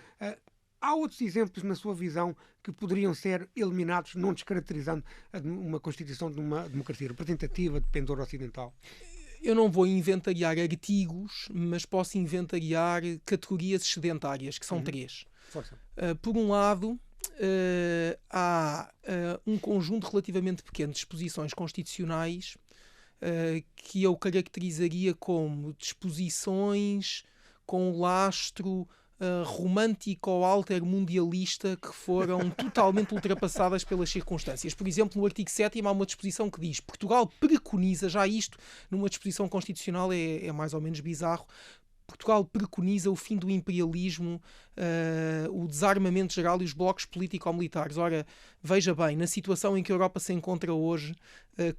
Speaker 1: Há outros exemplos, na sua visão, que poderiam ser eliminados, não descaracterizando uma Constituição de uma democracia representativa, de pendor ocidental?
Speaker 2: Eu não vou inventariar artigos, mas posso inventariar categorias excedentárias, que são três.
Speaker 1: Força.
Speaker 2: Por um lado, há um conjunto relativamente pequeno de disposições constitucionais que eu caracterizaria como disposições com lastro romântico ou altermundialista que foram totalmente ultrapassadas pelas circunstâncias. Por exemplo, no artigo 7º há uma disposição que diz: Portugal preconiza, já isto numa disposição constitucional é mais ou menos bizarro, Portugal preconiza o fim do imperialismo, o desarmamento geral e os blocos político-militares. Ora, veja bem, na situação em que a Europa se encontra hoje,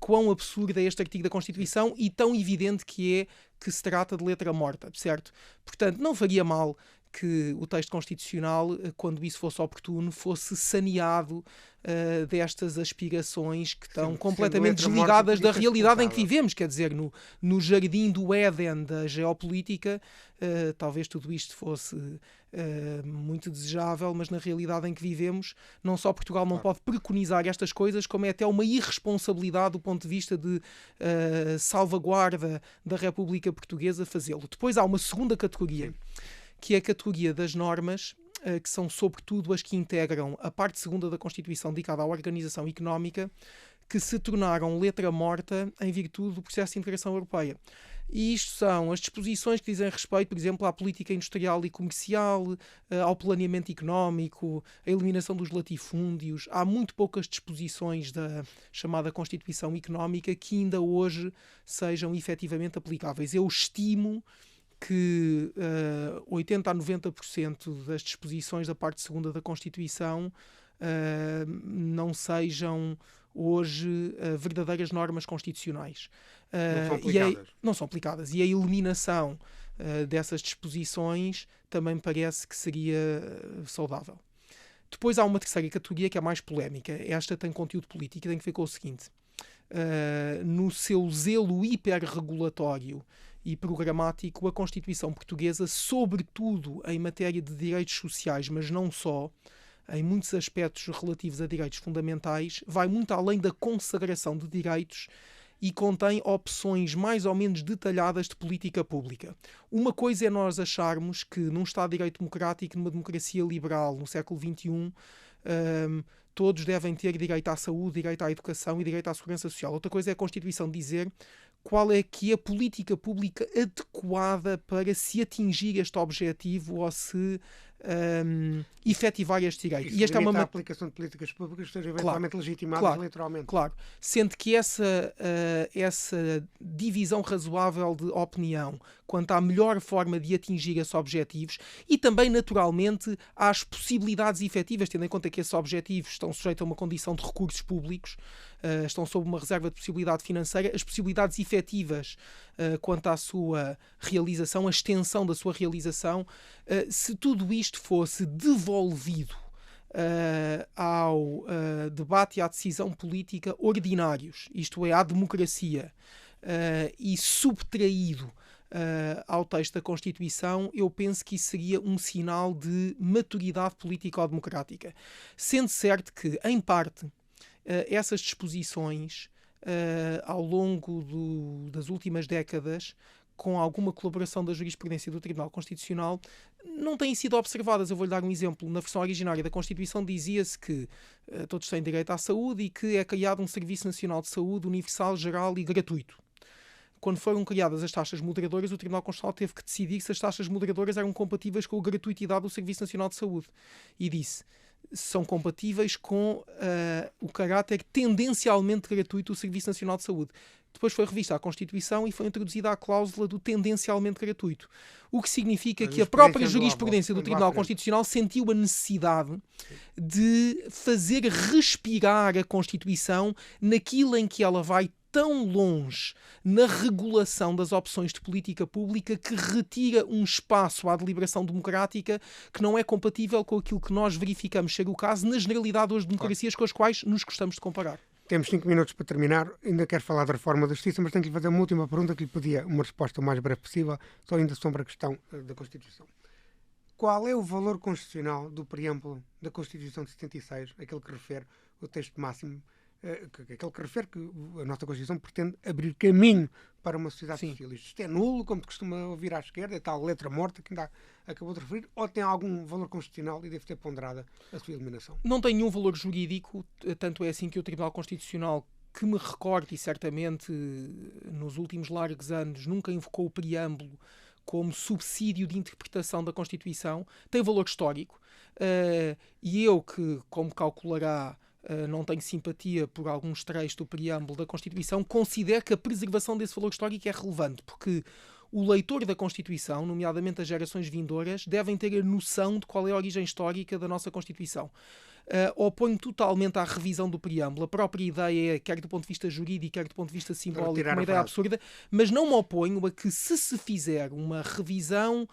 Speaker 2: quão absurdo é este artigo da Constituição e tão evidente que é que se trata de letra morta, certo? Portanto, não faria mal que o texto constitucional, quando isso fosse oportuno, fosse saneado destas aspirações que estão completamente desligadas da realidade em que vivemos. Quer dizer, no jardim do Éden da geopolítica, talvez tudo isto fosse muito desejável, mas na realidade em que vivemos, não só Portugal não pode preconizar estas coisas, como é até uma irresponsabilidade do ponto de vista de salvaguarda da República Portuguesa fazê-lo. Depois há uma segunda categoria, que é a categoria das normas, que são sobretudo as que integram a parte segunda da Constituição dedicada à organização económica, que se tornaram letra morta em virtude do processo de integração europeia. E isto são as disposições que dizem respeito, por exemplo, à política industrial e comercial, ao planeamento económico, à eliminação dos latifúndios. Há muito poucas disposições da chamada Constituição Económica que ainda hoje sejam efetivamente aplicáveis. Eu estimo que 80% a 90% das disposições da parte segunda da Constituição não sejam hoje verdadeiras normas constitucionais. Não são aplicadas. E a eliminação dessas disposições também me parece que seria saudável. Depois há uma terceira categoria que é mais polémica. Esta tem conteúdo político e tem que ver com o seguinte. No seu zelo hiperregulatório e programático, a Constituição Portuguesa, sobretudo em matéria de direitos sociais, mas não só, em muitos aspectos relativos a direitos fundamentais, vai muito além da consagração de direitos e contém opções mais ou menos detalhadas de política pública. Uma coisa é nós acharmos que num Estado de Direito Democrático, numa democracia liberal, no século XXI, todos devem ter direito à saúde, direito à educação e direito à segurança social. Outra coisa é a Constituição dizer qual é que é a política pública adequada para se atingir este objetivo ou se efetivar este direito.
Speaker 1: E esta é uma aplicação de políticas públicas que estejam eventualmente legitimadas eleitoralmente.
Speaker 2: Claro, sendo que essa divisão razoável de opinião quanto à melhor forma de atingir esses objetivos e também, naturalmente, às possibilidades efetivas, tendo em conta que esses objetivos estão sujeitos a uma condição de recursos públicos, estão sob uma reserva de possibilidade financeira, as possibilidades efetivas quanto à sua realização, a extensão da sua realização, se tudo isto fosse devolvido ao debate e à decisão política ordinários, isto é, à democracia, e subtraído ao texto da Constituição, eu penso que isso seria um sinal de maturidade político-democrática. Sendo certo que, em parte, essas disposições, ao longo das últimas décadas, com alguma colaboração da jurisprudência do Tribunal Constitucional, não têm sido observadas. Eu vou-lhe dar um exemplo. Na versão originária da Constituição dizia-se que todos têm direito à saúde e que é criado um Serviço Nacional de Saúde universal, geral e gratuito. Quando foram criadas as taxas moderadoras, o Tribunal Constitucional teve que decidir se as taxas moderadoras eram compatíveis com a gratuitidade do Serviço Nacional de Saúde. E disse: são compatíveis com o caráter tendencialmente gratuito do Serviço Nacional de Saúde. Depois foi revista a Constituição e foi introduzida a cláusula do tendencialmente gratuito. O que significa que a própria jurisprudência do Tribunal Constitucional sentiu a necessidade de fazer respirar a Constituição naquilo em que ela vai tão longe na regulação das opções de política pública que retira um espaço à deliberação democrática que não é compatível com aquilo que nós verificamos ser o caso na generalidade das democracias com as quais nos gostamos de comparar.
Speaker 1: Temos 5 minutos para terminar. Ainda quero falar da reforma da Justiça, mas tenho que lhe fazer uma última pergunta que lhe pedia uma resposta o mais breve possível, só ainda sobre a questão da Constituição. Qual é o valor constitucional do preâmbulo da Constituição de 76, aquele que refere o texto máximo aquele que refere que a nossa Constituição pretende abrir caminho para uma sociedade
Speaker 2: Sim.
Speaker 1: socialista. Isto é nulo, como se costuma ouvir à esquerda, é tal letra morta que ainda acabou de referir, ou tem algum valor constitucional e deve ter ponderada a sua eliminação?
Speaker 2: Não tem nenhum valor jurídico, tanto é assim que o Tribunal Constitucional, que me recordo e certamente nos últimos largos anos nunca invocou o preâmbulo como subsídio de interpretação da Constituição, tem valor histórico. E eu que, como calculará, não tenho simpatia por alguns trechos do preâmbulo da Constituição, considero que a preservação desse valor histórico é relevante, porque o leitor da Constituição, nomeadamente as gerações vindouras, devem ter a noção de qual é a origem histórica da nossa Constituição. Oponho totalmente à revisão do preâmbulo. A própria ideia é, quer do ponto de vista jurídico, quer do ponto de vista simbólico, uma ideia absurda, mas não me oponho a que, se fizer uma revisão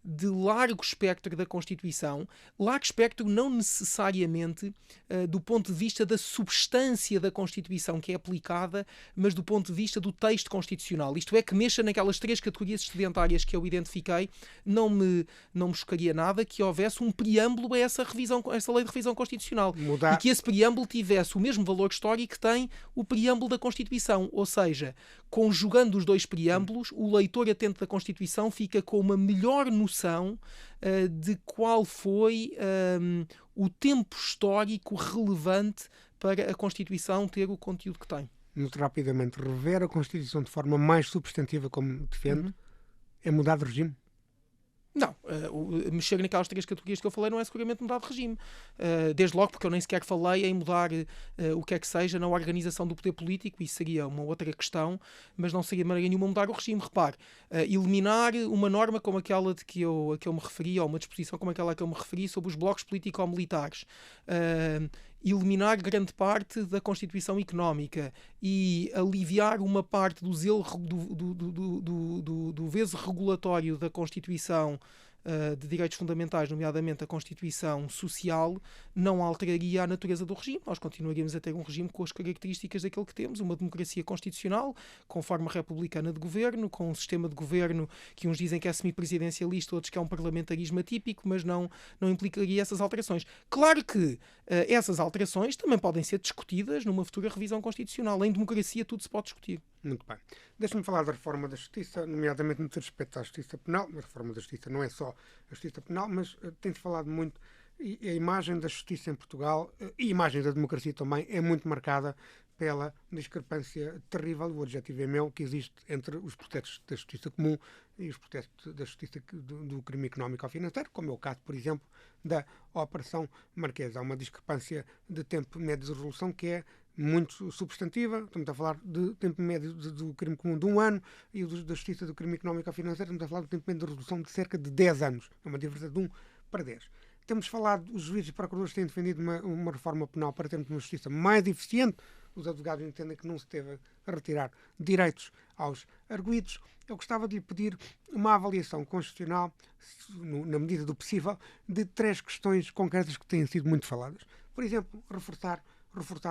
Speaker 2: de largo espectro da Constituição, largo espectro não necessariamente do ponto de vista da substância da Constituição que é aplicada, mas do ponto de vista do texto constitucional. Isto é, que mexa naquelas 3 categorias excedentárias que eu identifiquei, não me chocaria nada que houvesse um preâmbulo a essa lei de revisão constitucional. E que esse preâmbulo tivesse o mesmo valor histórico que tem o preâmbulo da Constituição. Ou seja, conjugando os 2 preâmbulos, o leitor atento da Constituição fica com uma melhor noção de qual foi o tempo histórico relevante para a Constituição ter o conteúdo que tem.
Speaker 1: Muito rapidamente, rever a Constituição de forma mais substantiva, como defende, é mudar de regime?
Speaker 2: Não, mexer naquelas 3 categorias que eu falei não é seguramente mudar de regime. Desde logo porque eu nem sequer falei em mudar o que é que seja na organização do poder político, isso seria uma outra questão, mas não seria de maneira nenhuma mudar o regime. Repare, eliminar uma norma como aquela de que eu me referi, ou uma disposição como aquela que eu me referi sobre os blocos político-militares, eliminar grande parte da Constituição Económica e aliviar uma parte do zelo do veso regulatório da Constituição de direitos fundamentais, nomeadamente a Constituição Social, não alteraria a natureza do regime. Nós continuaríamos a ter um regime com as características daquele que temos, uma democracia constitucional, com forma republicana de governo, com um sistema de governo que uns dizem que é semipresidencialista, outros que é um parlamentarismo atípico, mas não implicaria essas alterações. Claro que essas alterações também podem ser discutidas numa futura revisão constitucional. Em democracia tudo se pode discutir.
Speaker 1: Muito bem. Deixa-me falar da reforma da Justiça, nomeadamente no que diz respeito à Justiça Penal. A reforma da Justiça não é só a Justiça Penal, mas tem-se falado muito, e a imagem da Justiça em Portugal, e a imagem da democracia também, é muito marcada pela discrepância terrível, o adjetivo é meu, que existe entre os protestos da Justiça Comum e os protestos da Justiça do crime económico ou financeiro, como é o caso, por exemplo, da Operação Marquesa. Há uma discrepância de tempo médio de resolução que é muito substantiva. Estamos a falar de tempo médio do crime comum de 1 ano e da Justiça do crime económico ou financeiro estamos a falar de tempo médio de resolução de cerca de 10 anos. É uma diferença de 1 para 10. Temos falado, os juízes e procuradores têm defendido uma reforma penal para termos uma justiça mais eficiente. Os advogados entendem que não se deve retirar direitos aos arguidos. Eu gostava de lhe pedir uma avaliação constitucional, na medida do possível, de 3 questões concretas que têm sido muito faladas. Por exemplo, reforçar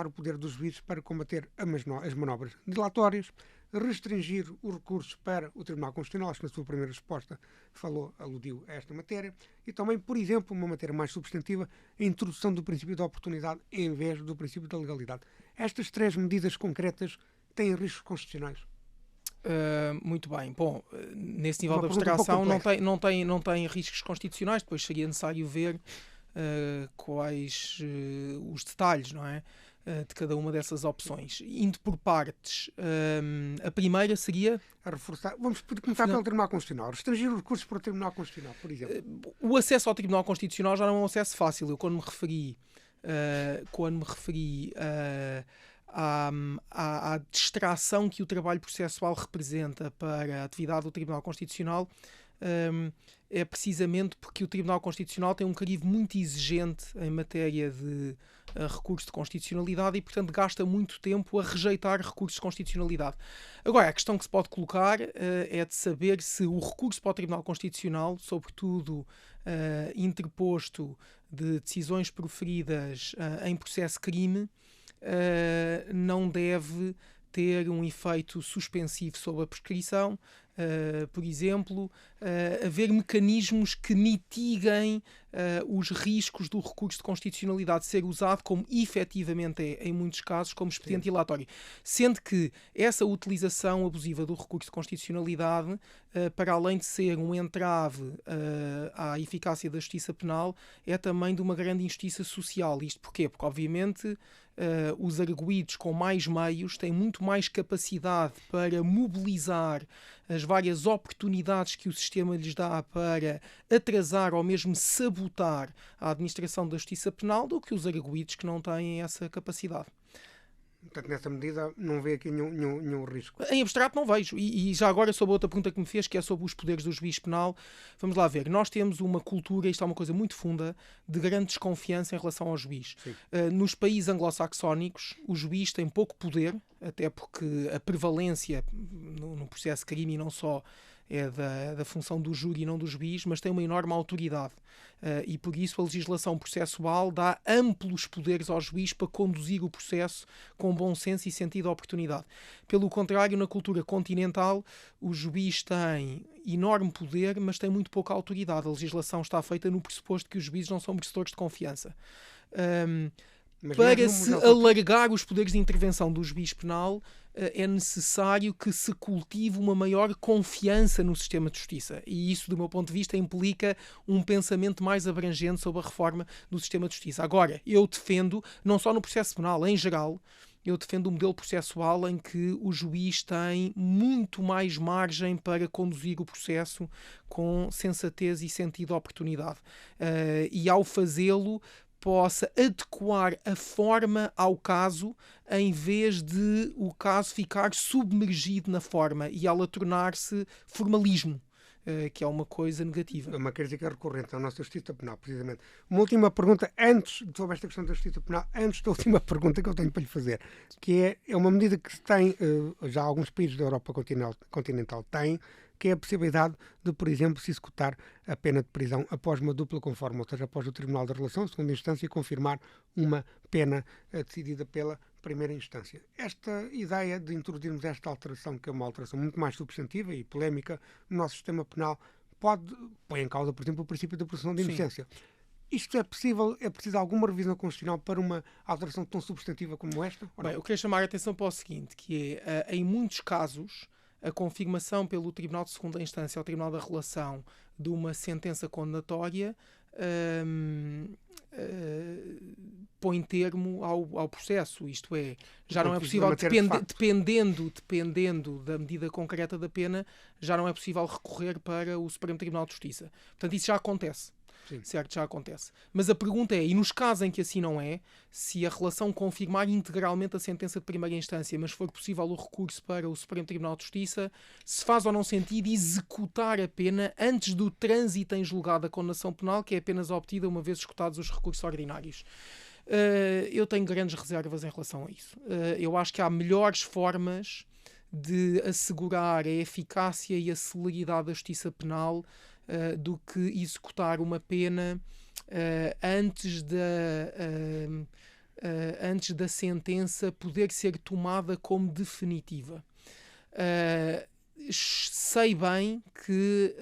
Speaker 1: o poder dos juízes para combater as manobras dilatórias, restringir os recursos para o Tribunal Constitucional, acho que na sua primeira resposta aludiu a esta matéria, e também, por exemplo, uma matéria mais substantiva, a introdução do princípio da oportunidade em vez do princípio da legalidade. Estas 3 medidas concretas têm riscos constitucionais?
Speaker 2: Muito bem. Bom, nesse nível de abstração não tem riscos constitucionais, depois seria necessário ver quais os detalhes, não é? De cada uma dessas opções. Indo por partes, a primeira seria...
Speaker 1: A reforçar. Vamos começar pelo Tribunal Constitucional. Restringir os recursos para o Tribunal Constitucional, por exemplo.
Speaker 2: O acesso ao Tribunal Constitucional já não é um acesso fácil. Eu, quando me referi à distração que o trabalho processual representa para a atividade do Tribunal Constitucional, é precisamente porque o Tribunal Constitucional tem um cariz muito exigente em matéria de recurso de constitucionalidade e, portanto, gasta muito tempo a rejeitar recursos de constitucionalidade. Agora, a questão que se pode colocar é de saber se o recurso para o Tribunal Constitucional, sobretudo interposto de decisões proferidas em processo crime, não deve ter um efeito suspensivo sobre a prescrição, Por exemplo, haver mecanismos que mitiguem os riscos do recurso de constitucionalidade ser usado, como efetivamente é em muitos casos, como expediente dilatório. Sendo que essa utilização abusiva do recurso de constitucionalidade, para além de ser um entrave à eficácia da justiça penal, é também de uma grande injustiça social. Isto porquê? Porque, obviamente, os arguidos com mais meios têm muito mais capacidade para mobilizar as várias oportunidades que o sistema lhes dá para atrasar ou mesmo sabotar a administração da justiça penal do que os arguidos que não têm essa capacidade.
Speaker 1: Portanto, nessa medida, não vê aqui nenhum risco.
Speaker 2: Em abstrato não vejo. E já agora sobre outra pergunta que me fez, que é sobre os poderes do juiz penal, vamos lá ver. Nós temos uma cultura, isto é uma coisa muito funda, de grande desconfiança em relação ao juiz. Nos países anglo-saxónicos, o juiz tem pouco poder, até porque a prevalência no processo de crime e não só é da função do júri e não do juiz, mas tem uma enorme autoridade. E por isso a legislação processual dá amplos poderes ao juiz para conduzir o processo com bom senso e sentido de oportunidade. Pelo contrário, na cultura continental, o juiz tem enorme poder, mas tem muito pouca autoridade. A legislação está feita no pressuposto que os juízes não são merecedores de confiança. Para se alargar os poderes de intervenção do juiz penal, é necessário que se cultive uma maior confiança no sistema de justiça. E isso, do meu ponto de vista, implica um pensamento mais abrangente sobre a reforma do sistema de justiça. Agora, eu defendo, não só no processo penal, em geral, eu defendo um modelo processual em que o juiz tem muito mais margem para conduzir o processo com sensatez e sentido de oportunidade. E ao fazê-lo, possa adequar a forma ao caso em vez de o caso ficar submergido na forma e ela tornar-se formalismo, que é uma coisa negativa.
Speaker 1: É uma crítica recorrente à nossa justiça penal, precisamente. Uma última pergunta, sobre esta questão da justiça penal, antes da última pergunta que eu tenho para lhe fazer, que é uma medida que se tem, já alguns países da Europa continental têm, que é a possibilidade de, por exemplo, se executar a pena de prisão após uma dupla conforme, ou seja, após o Tribunal da Relação, segunda instância, confirmar uma pena decidida pela primeira instância. Esta ideia de introduzirmos esta alteração, que é uma alteração muito mais substantiva e polémica no nosso sistema penal, põe em causa, por exemplo, o princípio da presunção de inocência. Sim. Isto é possível? É preciso alguma revisão constitucional para uma alteração tão substantiva como esta?
Speaker 2: Bem, eu queria chamar a atenção para o seguinte, que é, em muitos casos, a confirmação pelo Tribunal de Segunda Instância ao Tribunal da Relação de uma sentença condenatória põe termo ao processo. Isto é, já não é possível, dependendo da medida concreta da pena, já não é possível recorrer para o Supremo Tribunal de Justiça. Portanto, isso já acontece. Sim. Certo, já acontece. Mas a pergunta é, e nos casos em que assim não é, se a relação confirmar integralmente a sentença de primeira instância, mas for possível o recurso para o Supremo Tribunal de Justiça, se faz ou não sentido executar a pena antes do trânsito em julgado da condenação penal, que é apenas obtida uma vez escutados os recursos ordinários. Eu tenho grandes reservas em relação a isso. Eu acho que há melhores formas de assegurar a eficácia e a celeridade da justiça penal do que executar uma pena antes da sentença poder ser tomada como definitiva. Sei bem que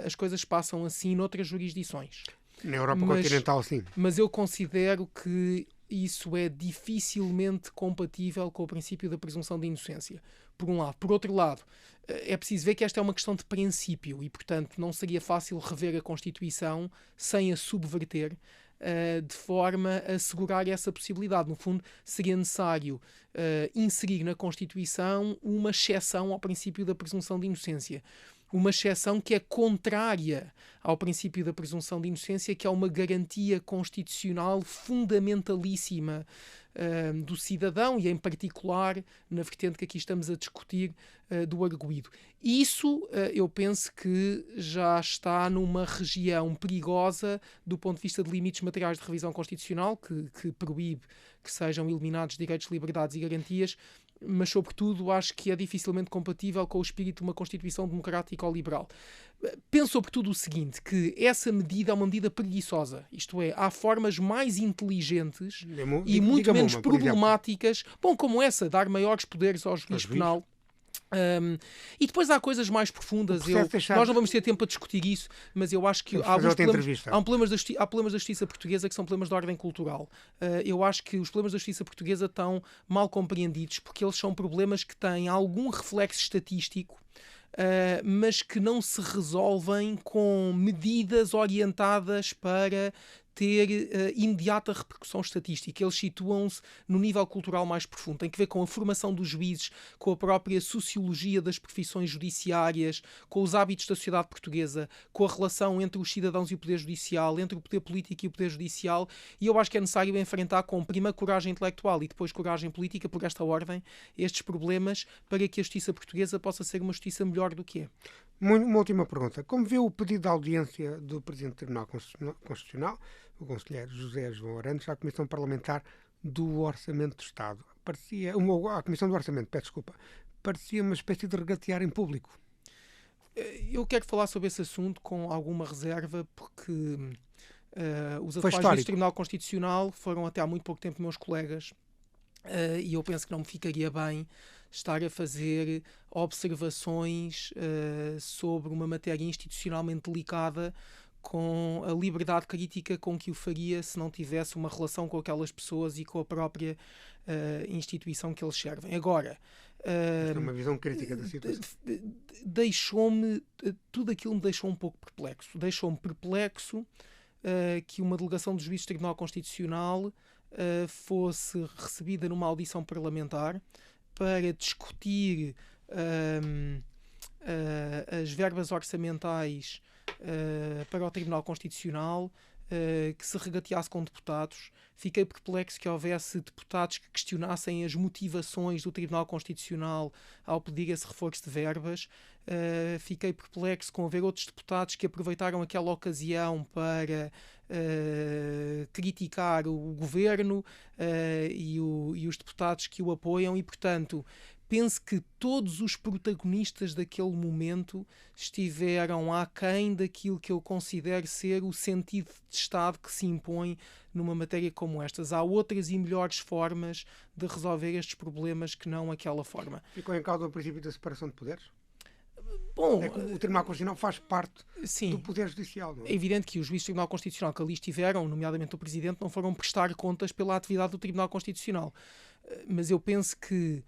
Speaker 2: as coisas passam assim noutras jurisdições.
Speaker 1: Na Europa continental, sim.
Speaker 2: Mas eu considero que isso é dificilmente compatível com o princípio da presunção de inocência, por um lado. Por outro lado, é preciso ver que esta é uma questão de princípio e, portanto, não seria fácil rever a Constituição sem a subverter, de forma a assegurar essa possibilidade. No fundo, seria necessário inserir na Constituição uma exceção ao princípio da presunção de inocência. Uma exceção que é contrária ao princípio da presunção de inocência, que é uma garantia constitucional fundamentalíssima do cidadão e, em particular, na vertente que aqui estamos a discutir, do arguido. Isso, eu penso que já está numa região perigosa do ponto de vista de limites materiais de revisão constitucional, que proíbe que sejam eliminados direitos, liberdades e garantias, mas, sobretudo, acho que é dificilmente compatível com o espírito de uma Constituição democrática ou liberal. Penso, sobretudo, o seguinte, que essa medida é uma medida preguiçosa. Isto é, há formas mais inteligentes e muito menos problemáticas, como essa, dar maiores poderes ao juiz penal, E depois há coisas mais profundas. Nós não vamos ter tempo para discutir isso, mas eu acho que há problemas da justiça portuguesa que são problemas de ordem cultural. Eu acho que os problemas da justiça portuguesa estão mal compreendidos, porque eles são problemas que têm algum reflexo estatístico, mas que não se resolvem com medidas orientadas para ter imediata repercussão estatística. Eles situam-se no nível cultural mais profundo. Tem que ver com a formação dos juízes, com a própria sociologia das profissões judiciárias, com os hábitos da sociedade portuguesa, com a relação entre os cidadãos e o poder judicial, entre o poder político e o poder judicial, e eu acho que é necessário enfrentar com primeiro coragem intelectual e depois coragem política, por esta ordem, estes problemas, para que a justiça portuguesa possa ser uma justiça melhor do que é.
Speaker 1: Uma última pergunta. Como vê o pedido de audiência do Presidente do Tribunal Constitucional, o conselheiro José João Arantes, à Comissão Parlamentar do Orçamento do Estado? À Comissão do Orçamento, peço desculpa. Parecia uma espécie de regatear em público.
Speaker 2: Eu quero falar sobre esse assunto com alguma reserva, porque os atuais juízes do Tribunal Constitucional foram até há muito pouco tempo meus colegas, e eu penso que não me ficaria bem estar a fazer observações sobre uma matéria institucionalmente delicada com a liberdade crítica com que o faria se não tivesse uma relação com aquelas pessoas e com a própria instituição que eles servem. Agora,
Speaker 1: é uma visão crítica da situação.
Speaker 2: Tudo aquilo me deixou um pouco perplexo. Deixou-me perplexo que uma delegação dos juízes do Tribunal Constitucional fosse recebida numa audição parlamentar para discutir as verbas orçamentais para o Tribunal Constitucional, que se regateasse com deputados. Fiquei perplexo que houvesse deputados que questionassem as motivações do Tribunal Constitucional ao pedir esse reforço de verbas. Fiquei perplexo com haver outros deputados que aproveitaram aquela ocasião para criticar o governo e os deputados que o apoiam e, portanto, penso que todos os protagonistas daquele momento estiveram aquém daquilo que eu considero ser o sentido de Estado que se impõe numa matéria como estas. Há outras e melhores formas de resolver estes problemas que não aquela forma.
Speaker 1: Ficou em causa o princípio da separação de poderes?
Speaker 2: Bom,
Speaker 1: o Tribunal Constitucional faz parte
Speaker 2: sim,
Speaker 1: do Poder Judicial. Não é?
Speaker 2: É evidente que os juízes do Tribunal Constitucional que ali estiveram, nomeadamente o Presidente, não foram prestar contas pela atividade do Tribunal Constitucional. Mas eu penso que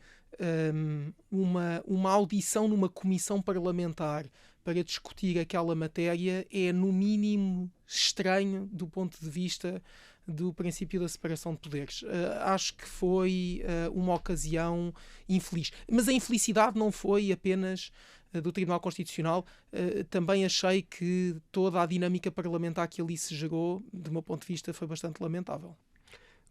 Speaker 2: uma audição numa comissão parlamentar para discutir aquela matéria é, no mínimo, estranho do ponto de vista do princípio da separação de poderes. Acho que foi uma ocasião infeliz. Mas a infelicidade não foi apenas do Tribunal Constitucional. Também achei que toda a dinâmica parlamentar que ali se gerou, do meu ponto de vista, foi bastante lamentável.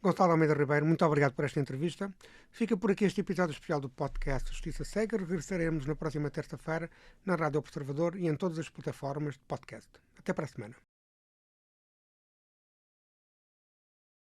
Speaker 1: Gonçalo Almeida Ribeiro, muito obrigado por esta entrevista. Fica por aqui este episódio especial do podcast Justiça Cega. Regressaremos na próxima terça-feira na Rádio Observador e em todas as plataformas de podcast. Até para a semana.